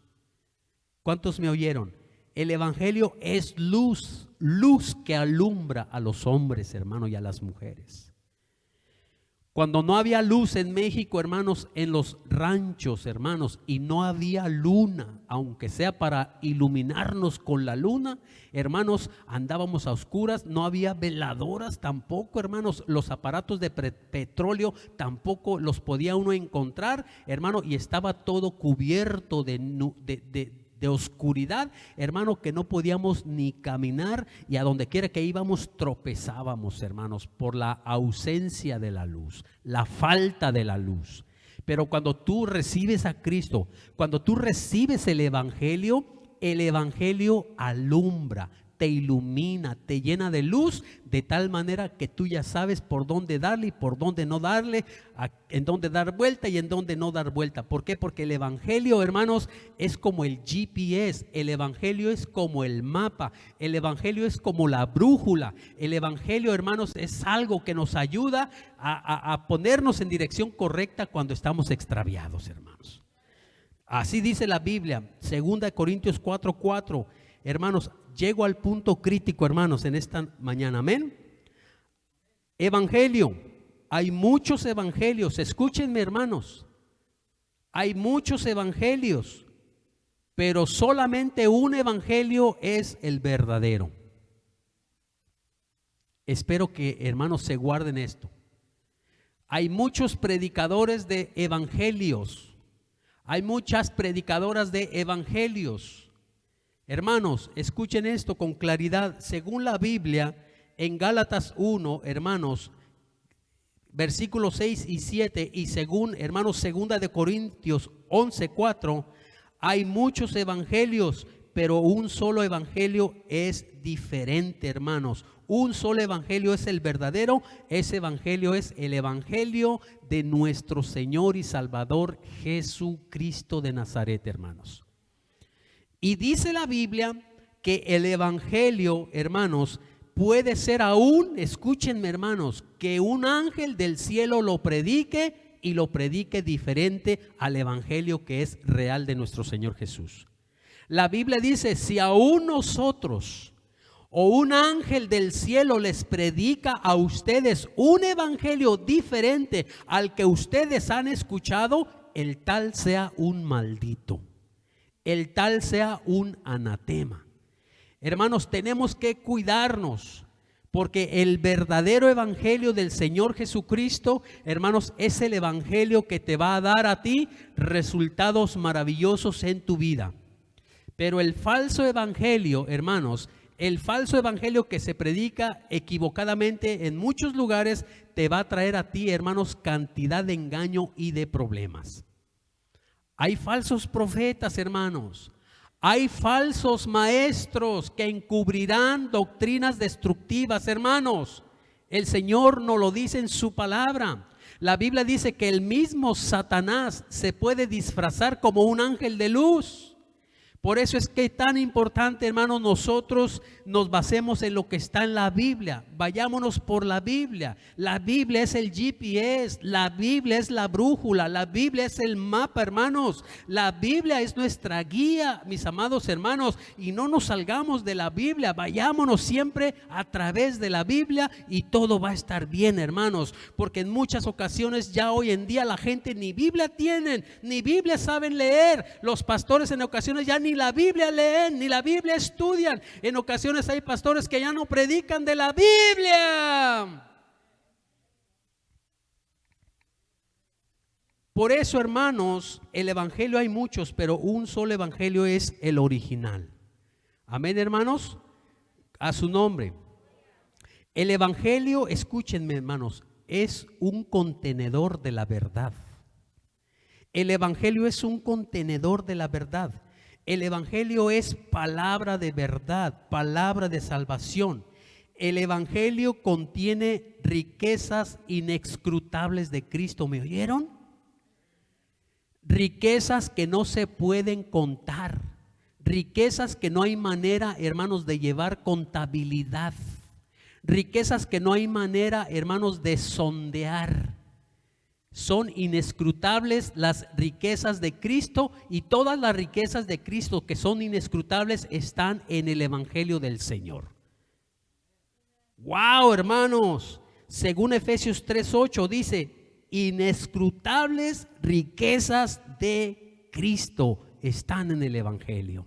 ¿Cuántos me oyeron? El Evangelio es luz, luz que alumbra a los hombres, hermanos, y a las mujeres. Cuando no había luz en México, hermanos, en los ranchos, hermanos, y no había luna, aunque sea para iluminarnos con la luna, hermanos, andábamos a oscuras, no había veladoras tampoco, hermanos, los aparatos de petróleo tampoco los podía uno encontrar, hermano, y estaba todo cubierto de oscuridad, hermano, que no podíamos ni caminar y a donde quiera que íbamos tropezábamos, hermanos, por la ausencia de la luz, la falta de la luz. Pero cuando tú recibes a Cristo, cuando tú recibes el Evangelio alumbra, te ilumina, te llena de luz, de tal manera que tú ya sabes por dónde darle y por dónde no darle, en dónde dar vuelta y en dónde no dar vuelta. ¿Por qué? Porque el Evangelio, hermanos, es como el GPS, el Evangelio es como el mapa, el Evangelio es como la brújula, el Evangelio, hermanos, es algo que nos ayuda a ponernos en dirección correcta cuando estamos extraviados, hermanos. Así dice la Biblia, 2 Corintios 4:4, hermanos. Llego al punto crítico, hermanos, en esta mañana, amén. Evangelio, hay muchos evangelios, escúchenme, hermanos, hay muchos evangelios, pero solamente un evangelio es el verdadero. Espero que, hermanos, se guarden esto. Hay muchos predicadores de evangelios, hay muchas predicadoras de evangelios. Hermanos, escuchen esto con claridad. Según la Biblia, en Gálatas 1, hermanos, versículos 6 y 7, y según, hermanos, 2 Corintios 11:4, hay muchos evangelios, pero un solo evangelio es diferente, hermanos. Un solo evangelio es el verdadero. Ese evangelio es el evangelio de nuestro Señor y Salvador Jesucristo de Nazaret, hermanos. Y dice la Biblia que el evangelio, hermanos, puede ser aún, escúchenme hermanos, que un ángel del cielo lo predique y lo predique diferente al evangelio que es real de nuestro Señor Jesús. La Biblia dice, si aún nosotros o un ángel del cielo les predica a ustedes un evangelio diferente al que ustedes han escuchado, el tal sea un maldito, el tal sea un anatema. Hermanos, tenemos que cuidarnos, porque el verdadero evangelio del Señor Jesucristo, hermanos, es el evangelio que te va a dar a ti resultados maravillosos en tu vida. Pero el falso evangelio, hermanos, el falso evangelio que se predica equivocadamente en muchos lugares, te va a traer a ti, hermanos, cantidad de engaño y de problemas. Hay falsos profetas, hermanos. Hay falsos maestros que encubrirán doctrinas destructivas, hermanos. El Señor nos lo dice en su palabra. La Biblia dice que el mismo Satanás se puede disfrazar como un ángel de luz. Por eso es que es tan importante, hermanos, nosotros nos basemos en lo que está en la Biblia. Vayámonos por la Biblia. La Biblia es el GPS, la Biblia es la brújula, la Biblia es el mapa, hermanos. La Biblia es nuestra guía, mis amados hermanos. Y no nos salgamos de la Biblia, vayámonos siempre a través de la Biblia y todo va a estar bien, hermanos. Porque en muchas ocasiones ya hoy en día la gente ni Biblia tienen, ni Biblia saben leer. Los pastores en ocasiones ya ni la Biblia leen, ni la Biblia estudian. En ocasiones hay pastores que ya no predican de la Biblia. Por eso, hermanos, el evangelio hay muchos, pero un solo evangelio es el original. Amén, hermanos, a su nombre. El evangelio, escúchenme, hermanos, es un contenedor de la verdad. El evangelio es un contenedor de la verdad. El evangelio es palabra de verdad, palabra de salvación. El evangelio contiene riquezas inescrutables de Cristo. ¿Me oyeron? Riquezas que no se pueden contar. Riquezas que no hay manera, hermanos, de llevar contabilidad. Riquezas que no hay manera, hermanos, de sondear. Son inescrutables las riquezas de Cristo, y todas las riquezas de Cristo que son inescrutables están en el evangelio del Señor. ¡Wow, hermanos! Según Efesios 3:8 dice, inescrutables riquezas de Cristo están en el evangelio.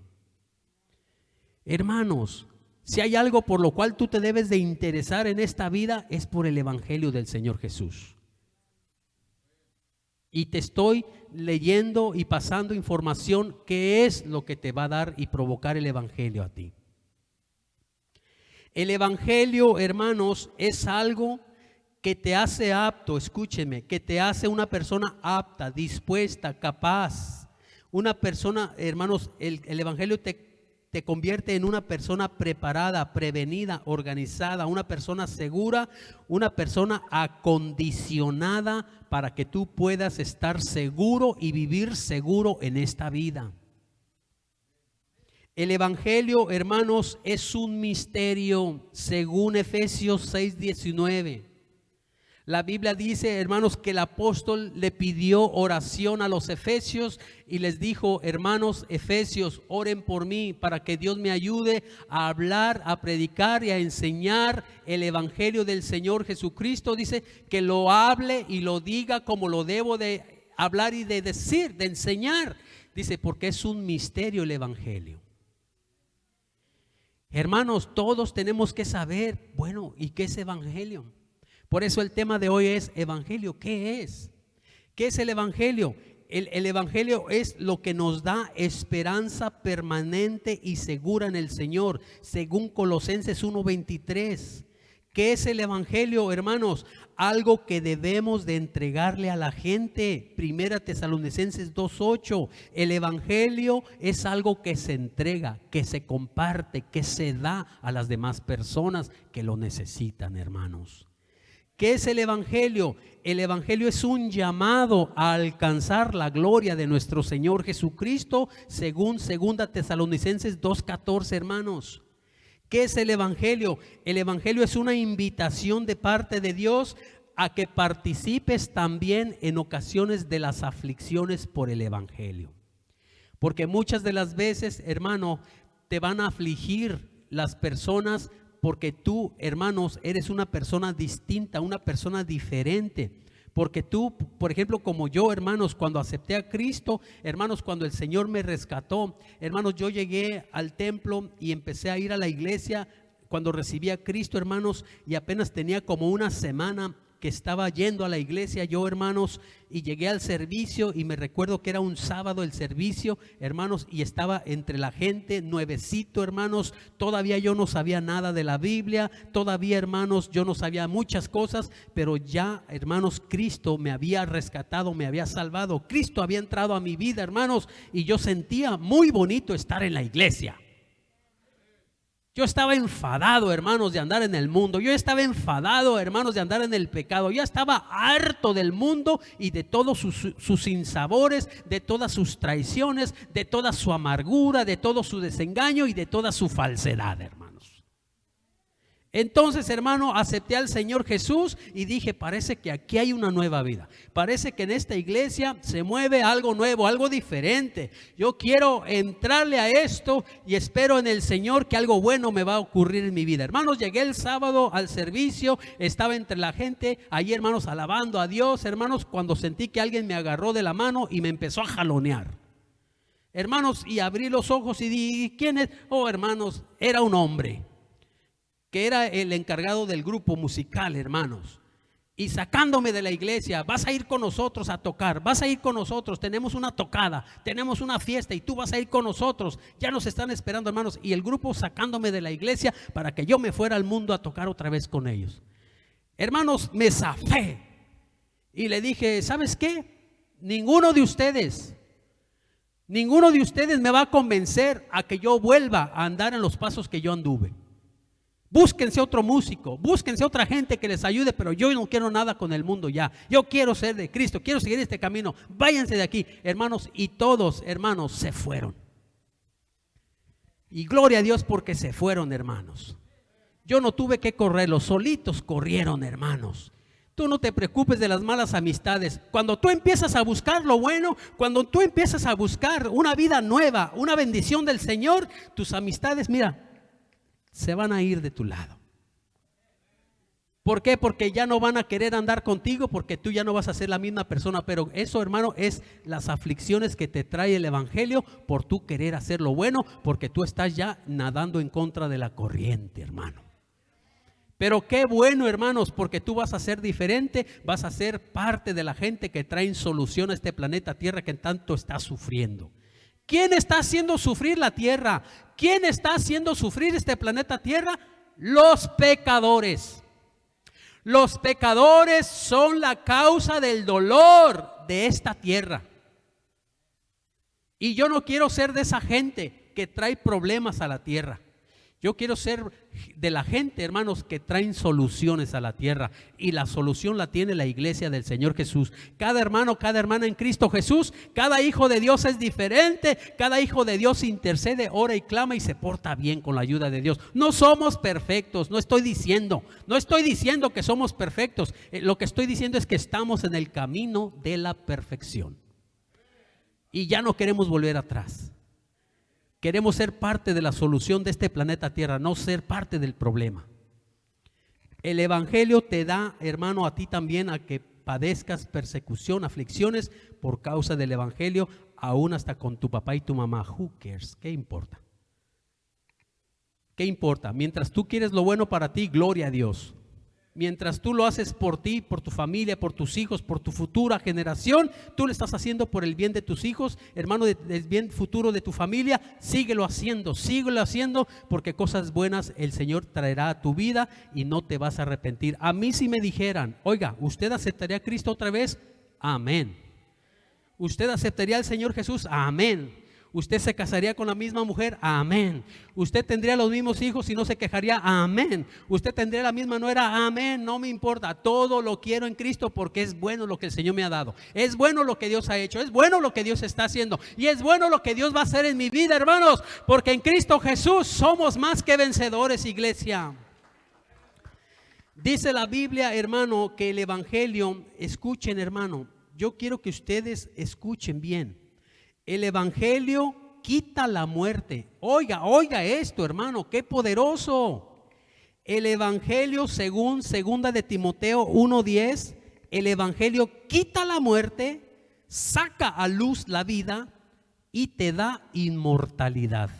Hermanos, si hay algo por lo cual tú te debes de interesar en esta vida, es por el evangelio del Señor Jesús. Y te estoy leyendo y pasando información que es lo que te va a dar y provocar el evangelio a ti. El evangelio, hermanos, es algo que te hace apto, escúcheme, que te hace una persona apta, dispuesta, capaz. Una persona, hermanos, el evangelio te convierte en una persona preparada, prevenida, organizada, una persona segura, una persona acondicionada para que tú puedas estar seguro y vivir seguro en esta vida. El evangelio, hermanos, es un misterio, según Efesios 6:19. La Biblia dice, hermanos, que el apóstol le pidió oración a los efesios y les dijo: hermanos efesios, oren por mí para que Dios me ayude a hablar, a predicar y a enseñar el evangelio del Señor Jesucristo. Dice que lo hable y lo diga como lo debo de hablar y de decir, de enseñar. Dice, porque es un misterio el evangelio. Hermanos, todos tenemos que saber, bueno, ¿y qué es evangelio? Por eso el tema de hoy es evangelio. ¿Qué es? ¿Qué es el evangelio? El evangelio es lo que nos da esperanza permanente y segura en el Señor, según Colosenses 1:23. ¿Qué es el evangelio, hermanos? Algo que debemos de entregarle a la gente. Primera Tesalonicenses 2:8. El evangelio es algo que se entrega, que se comparte, que se da a las demás personas que lo necesitan, hermanos. ¿Qué es el Evangelio? El Evangelio es un llamado a alcanzar la gloria de nuestro Señor Jesucristo, según 2 Tesalonicenses 2:14, hermanos. ¿Qué es el Evangelio? El Evangelio es una invitación de parte de Dios a que participes también en ocasiones de las aflicciones por el Evangelio. Porque muchas de las veces, hermano, te van a afligir las personas porque tú, hermanos, eres una persona distinta, una persona diferente. Porque tú, por ejemplo, como yo, hermanos, cuando acepté a Cristo, hermanos, cuando el Señor me rescató, hermanos, yo llegué al templo y empecé a ir a la iglesia cuando recibí a Cristo, hermanos, y apenas tenía como una semana que estaba yendo a la iglesia yo, hermanos, y llegué al servicio y me recuerdo que era un sábado el servicio, hermanos, y estaba entre la gente nuevecito, hermanos. Todavía yo no sabía nada de la Biblia, todavía, hermanos, yo no sabía muchas cosas, pero ya, hermanos, Cristo me había rescatado, me había salvado, Cristo había entrado a mi vida, hermanos, y yo sentía muy bonito estar en la iglesia. Yo estaba enfadado, hermanos, de andar en el mundo. Yo estaba enfadado, hermanos, de andar en el pecado. Yo estaba harto del mundo y de todos sus sinsabores, de todas sus traiciones, de toda su amargura, de todo su desengaño y de toda su falsedad, hermanos. Entonces, hermano, acepté al Señor Jesús y dije, parece que aquí hay una nueva vida. Parece que en esta iglesia se mueve algo nuevo, algo diferente. Yo quiero entrarle a esto y espero en el Señor que algo bueno me va a ocurrir en mi vida. Hermanos, llegué el sábado al servicio, estaba entre la gente, ahí, hermanos, alabando a Dios, hermanos, cuando sentí que alguien me agarró de la mano y me empezó a jalonear. Hermanos, y abrí los ojos y dije, ¿quién es? Oh, hermanos, era un hombre que era el encargado del grupo musical, hermanos, y sacándome de la iglesia. Vas a ir con nosotros a tocar, vas a ir con nosotros, tenemos una tocada, tenemos una fiesta y tú vas a ir con nosotros, ya nos están esperando, hermanos. Y el grupo sacándome de la iglesia para que yo me fuera al mundo a tocar otra vez con ellos. Hermanos, me zafé y le dije, ¿sabes qué? Ninguno de ustedes me va a convencer a que yo vuelva a andar en los pasos que yo anduve. Búsquense otro músico, búsquense otra gente que les ayude, pero yo no quiero nada con el mundo ya. Yo quiero ser de Cristo, quiero seguir este camino. Váyanse de aquí, hermanos. Y todos, hermanos, se fueron. Y gloria a Dios porque se fueron, hermanos. Yo no tuve que correrlos, solitos corrieron, hermanos. Tú no te preocupes de las malas amistades. Cuando tú empiezas a buscar lo bueno, cuando tú empiezas a buscar una vida nueva, una bendición del Señor, tus amistades, mira, se van a ir de tu lado. ¿Por qué? Porque ya no van a querer andar contigo, porque tú ya no vas a ser la misma persona. Pero eso, hermano, es las aflicciones que te trae el Evangelio por tú querer hacer lo bueno, porque tú estás ya nadando en contra de la corriente, hermano. Pero qué bueno, hermanos, porque tú vas a ser diferente, vas a ser parte de la gente que traen solución a este planeta Tierra que tanto está sufriendo. ¿Quién está haciendo sufrir la tierra? ¿Quién está haciendo sufrir este planeta Tierra? Los pecadores. Los pecadores son la causa del dolor de esta tierra. Y yo no quiero ser de esa gente que trae problemas a la tierra. Yo quiero ser de la gente, hermanos, que traen soluciones a la tierra. Y la solución la tiene la iglesia del Señor Jesús. Cada hermano, cada hermana en Cristo Jesús, cada hijo de Dios es diferente. Cada hijo de Dios intercede, ora y clama y se porta bien con la ayuda de Dios. No somos perfectos, no estoy diciendo que somos perfectos. Lo que estoy diciendo es que estamos en el camino de la perfección. Y ya no queremos volver atrás. Queremos ser parte de la solución de este planeta Tierra, no ser parte del problema. El Evangelio te da, hermano, a ti también a que padezcas persecución, aflicciones por causa del Evangelio, aún hasta con tu papá y tu mamá. Who cares? ¿Qué importa? ¿Qué importa? Mientras tú quieres lo bueno para ti, gloria a Dios. Mientras tú lo haces por ti, por tu familia, por tus hijos, por tu futura generación, tú lo estás haciendo por el bien de tus hijos, hermano, del bien futuro de tu familia. Síguelo haciendo, porque cosas buenas el Señor traerá a tu vida y no te vas a arrepentir. A mí si me dijeran, oiga, ¿usted aceptaría a Cristo otra vez? Amén. ¿Usted aceptaría al Señor Jesús? Amén. ¿Usted se casaría con la misma mujer? Amén. ¿Usted tendría los mismos hijos y no se quejaría? Amén. ¿Usted tendría la misma nuera? Amén. No me importa, todo lo quiero en Cristo porque es bueno lo que el Señor me ha dado. Es bueno lo que Dios ha hecho, es bueno lo que Dios está haciendo y es bueno lo que Dios va a hacer en mi vida, hermanos, porque en Cristo Jesús somos más que vencedores, iglesia. Dice la Biblia, hermano, que el evangelio, escuchen, hermano, yo quiero que ustedes escuchen bien. El evangelio quita la muerte. Oiga esto, hermano, qué poderoso. El evangelio, según segunda de Timoteo 1:10, el evangelio quita la muerte, saca a luz la vida y te da inmortalidad.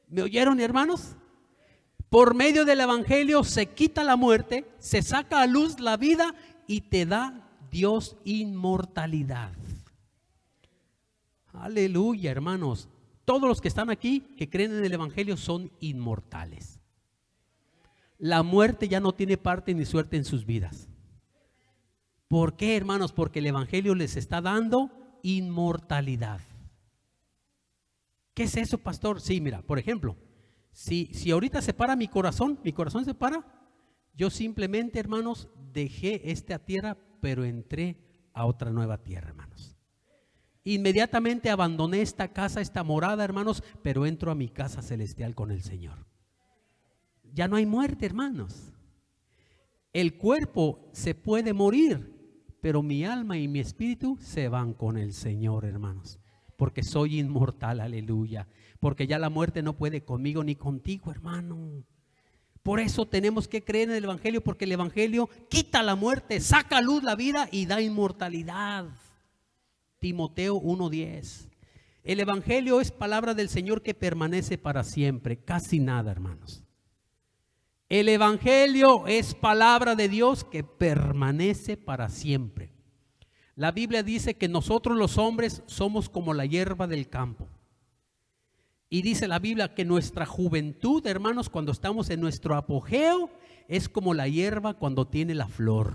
¿Me oyeron, hermanos? Por medio del evangelio se quita la muerte, se saca a luz la vida y te da Dios inmortalidad. Aleluya, hermanos. Todos los que están aquí que creen en el evangelio son inmortales. La muerte ya no tiene parte ni suerte en sus vidas. ¿Por qué, hermanos? Porque el evangelio les está dando inmortalidad. ¿Qué es eso, pastor? Sí, mira, por ejemplo, si ahorita se para mi corazón se para, yo simplemente, hermanos, dejé esta tierra, pero entré a otra nueva tierra, hermanos. Inmediatamente abandoné esta casa, esta morada, hermanos, pero entro a mi casa celestial con el Señor. Ya no hay muerte, hermanos. El cuerpo se puede morir, pero mi alma y mi espíritu se van con el Señor, hermanos, porque soy inmortal, aleluya. Porque ya la muerte no puede conmigo ni contigo, hermano. Por eso tenemos que creer en el evangelio, porque el evangelio quita la muerte, saca a luz la vida y da inmortalidad. Timoteo 1:10. El evangelio es palabra del Señor que permanece para siempre. Casi nada, hermanos. El evangelio es palabra de Dios que permanece para siempre. La Biblia dice que nosotros los hombres somos como la hierba del campo. Y dice la Biblia que nuestra juventud, hermanos, cuando estamos en nuestro apogeo, es como la hierba cuando tiene la flor.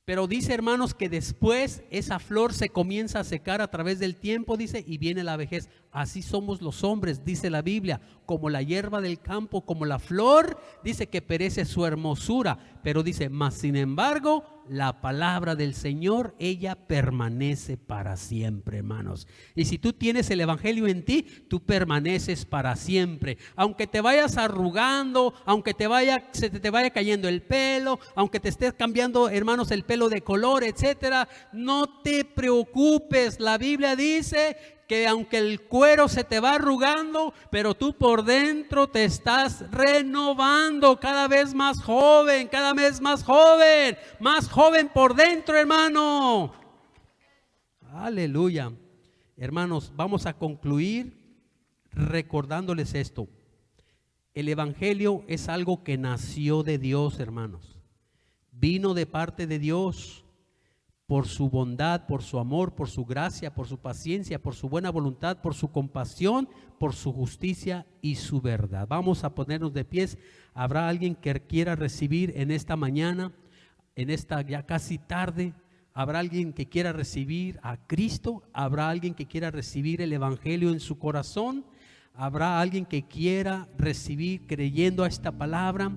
Pero dice, hermanos, que después esa flor se comienza a secar a través del tiempo, dice, y viene la vejez. Así somos los hombres, dice la Biblia, como la hierba del campo, como la flor, dice que perece su hermosura. Pero dice, mas sin embargo, la palabra del Señor, ella permanece para siempre, hermanos. Y si tú tienes el evangelio en ti, tú permaneces para siempre. Aunque te vayas arrugando, aunque se te vaya cayendo el pelo, aunque te estés cambiando, hermanos, el pelo de color, etcétera, no te preocupes. La Biblia dice que aunque el cuero se te va arrugando, pero tú por dentro te estás renovando, cada vez más joven, más joven por dentro, hermano. Aleluya. Hermanos, vamos a concluir recordándoles esto. El evangelio es algo que nació de Dios, hermanos. Vino de parte de Dios. Por su bondad, por su amor, por su gracia, por su paciencia, por su buena voluntad, por su compasión, por su justicia y su verdad. Vamos a ponernos de pies. ¿Habrá alguien que quiera recibir en esta mañana, en esta ya casi tarde? ¿Habrá alguien que quiera recibir a Cristo? ¿Habrá alguien que quiera recibir el evangelio en su corazón? ¿Habrá alguien que quiera recibir creyendo a esta palabra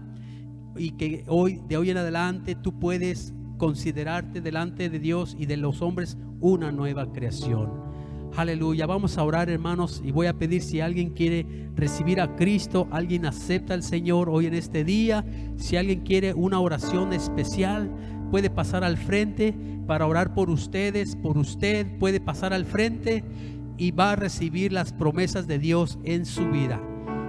y que de hoy en adelante tú puedes considerarte delante de Dios y de los hombres una nueva creación? Aleluya. Vamos a orar, hermanos, y voy a pedir si alguien quiere recibir a Cristo, alguien acepta al Señor hoy en este día. Si alguien quiere una oración especial, puede pasar al frente para orar por ustedes, por usted. Puede pasar al frente y va a recibir las promesas de Dios en su vida.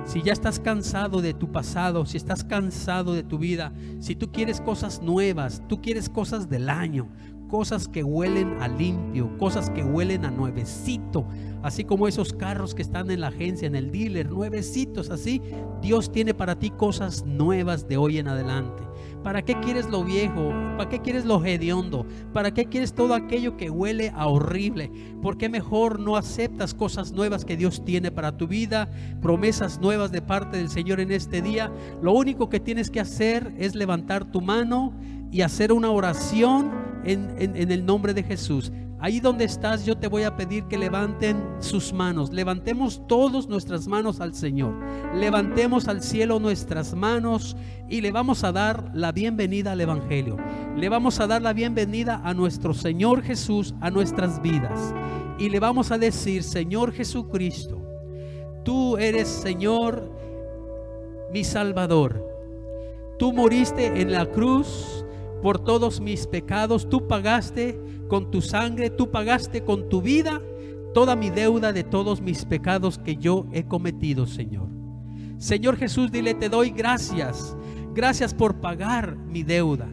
Si ya estás cansado de tu pasado, si estás cansado de tu vida, si tú quieres cosas nuevas, tú quieres cosas del año, cosas que huelen a limpio, cosas que huelen a nuevecito, así como esos carros que están en la agencia, en el dealer, nuevecitos, así Dios tiene para ti cosas nuevas de hoy en adelante. ¿Para qué quieres lo viejo? ¿Para qué quieres lo hediondo? ¿Para qué quieres todo aquello que huele a horrible? ¿Por qué mejor no aceptas cosas nuevas que Dios tiene para tu vida? Promesas nuevas de parte del Señor en este día. Lo único que tienes que hacer es levantar tu mano y hacer una oración en el nombre de Jesús. Ahí donde estás, yo te voy a pedir que levanten sus manos. Levantemos todos nuestras manos al Señor. Levantemos al cielo nuestras manos y le vamos a dar la bienvenida al Evangelio. Le vamos a dar la bienvenida a nuestro Señor Jesús, a nuestras vidas. Y le vamos a decir: Señor Jesucristo, tú eres, Señor, mi Salvador. Tú moriste en la cruz por todos mis pecados. Tú pagaste con tu sangre, tú pagaste con tu vida toda mi deuda de todos mis pecados que yo he cometido, Señor. Señor Jesús, dile: te doy gracias. Gracias por pagar mi deuda.